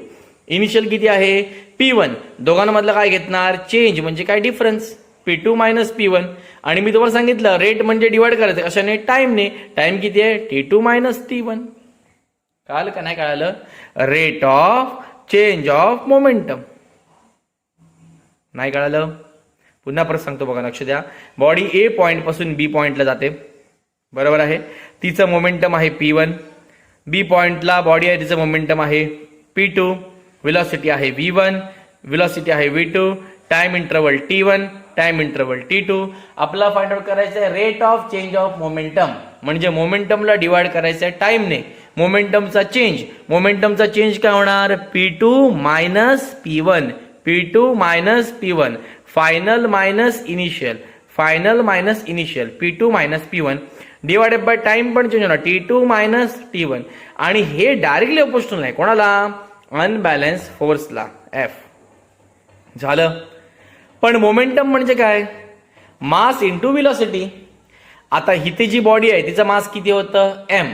इनिशियल किती आहे p1. दोघांमधला काय घेतणार चेंज म्हणजे काय डिफरन्स p2 मायनस p1. आणि मी तुम्हाला सांगितलं रेट म्हणजे डिवाइड करायचं कशाने टाइमने. टाइम किती आहे t2 मायनस t1. कळालं का नाही कळालं. Rate of change of momentum. नाही कळालं पुन्हा परत सांगतो बघा लक्ष द्या. बॉडी ए पॉइंट पासून बी पॉइंटला जाते बरोबर आहे, तिचं मोमेंटम आहे p1. बी पॉइंटला बॉडी आहे तिचं मोमेंटम आहे p2, व्हेलॉसिटी आहे v1, व्हेलॉसिटी आहे v2, time interval t1, time interval t2. आपला फाइंड आउट करायचं आहे rate of change of momentum म्हणजे मोमेंटमला डिवाइड करायचं आहे टाइमने. मोमेंटमचा चेंज, मोमेंटमचा चेंज काय होणार p2 minus p1, p2 minus p1, final minus initial, final minus initial, p2 minus p1 divided by time पण चेंज होणार t2 मायनस t1. आणि हे डायरेक्टली अपोजिट आहे कोणाला अनबॅलन्स फोर्सला F. झालं. पण मोमेंटम म्हणजे काय मास इंटू व्हेलॉसिटी. आता इथे जी बॉडी आहे तिचं मास किती होतं m,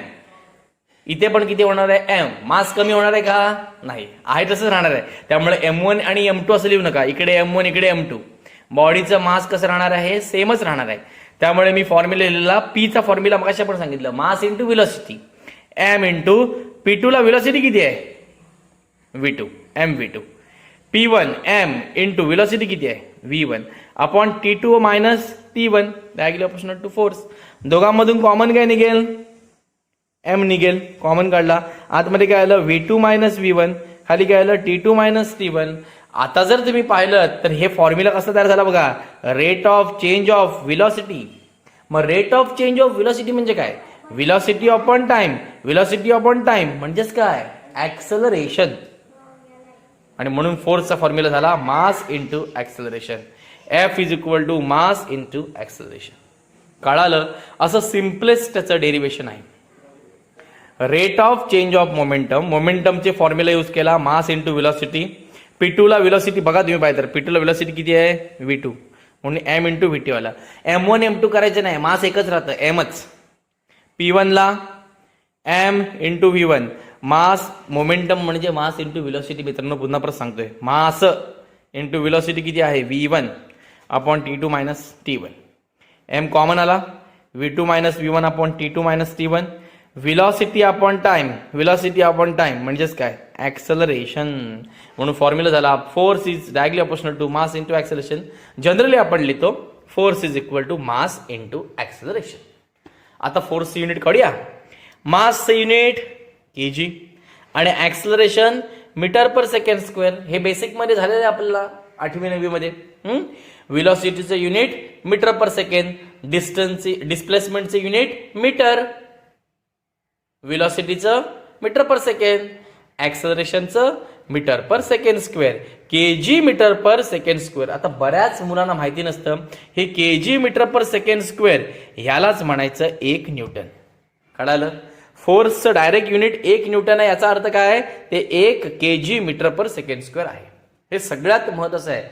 इथे पण किती होणार आहे m. मास कमी होणार आहे का नाही, आहे तसंच राहणार आहे. त्यामुळे m1 आणि m2 असं लिहू नका, इकडे m1 इकडे m2. बॉडीचं मास कसं राहणार आहे सेमच राहणार आहे. त्यामुळे मी फॉर्म्युला लिहिलेला p चा फॉर्म्युला मगाशी आपण सांगितलं mass into velocity. m into p2 ला व्हेलॉसिटी किती आहे v2, mv2. p1 m into velocity किती आहे v1 upon t2 minus t1 directly proportional to force. दोघांमधून कॉमन काय निघेल m निघेल, कॉमन काढला. आतमध्ये काय आलं v2 मायनस v1, खाली काय आलं t2 मायनस t1. आता जर तुम्ही पाहिलं तर हे फॉर्म्युला कसा तयार झाला बघा rate of change of velocity. मग rate of change of velocity म्हणजे काय velocity upon time, velocity upon time म्हणजेच काय ऍक्सेलरेशन. आणि म्हणून फोर्सचा फॉर्म्युला झाला mass into acceleration. F is equal to mass into acceleration. कळालं. असं सिम्पलेस्ट त्याचं डेरिवेशन आहे. Rate of change of momentum, मोमेंटमचे फॉर्म्युला यूज केला मास इंटू व्हेलॉसिटी. p2 ला व्हेलॉसिटी बघा तुम्ही पाहिजे तर p2 ला व्हेलॉसिटी किती आहे v2 म्हणून m इंटू v2 आला. m1 m2 करायचं नाही, मास एकच राहतं mच. p1 ला M into V one. Mass momentum म्हणजे मास इंटू व्हेलॉसिटी. मित्रांनो पुन्हा परत सांगतोय, मास इंटू व्हेलॉसिटी किती आहे, V1 upon T2 minus T1. M common आला, V2 minus V1 upon T2 minus T1. Velocity upon time, velocity upon time म्हणजेच काय, ऍक्सलरेशन. म्हणून फॉर्म्युला झाला force is directly proportional to mass into acceleration. Generally आपण लिहितो force is equal to mass into acceleration. आता फोर्सचं unit काढूया. मासचं युनिट kg आणि acceleration metre per second square. हे बेसिक मध्ये झालेलं आहे आपल्याला 8वी 9वी मध्ये. व्हेलॉसिटीचं युनिट मीटर पर सेकंड, डिस्प्लेसमेंटचे unit metre, व्हेलॉसिटीचं metre per second, ऍक्सलरेशनचं metre per second square, kg metre per second square. आता बऱ्याच मुलांना माहिती नसतं हे kg metre per second square ह्यालाच म्हणायचं 1 न्यूटन. कळालं? फोर्सचं डायरेक्ट युनिट 1 न्यूटन आहे. याचा अर्थ काय आहे, ते 1 kg metre per second square आहे. हे सगळ्यात महत्त्वाचं आहे.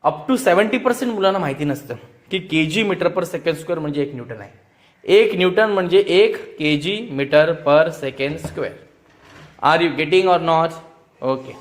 अप टू 70% मुलांना माहिती नसतं की kg metre per second square म्हणजे 1 न्यूटन आहे. 1 न्यूटन म्हणजे 1 kg metre per second square. Are you getting or not? Okay.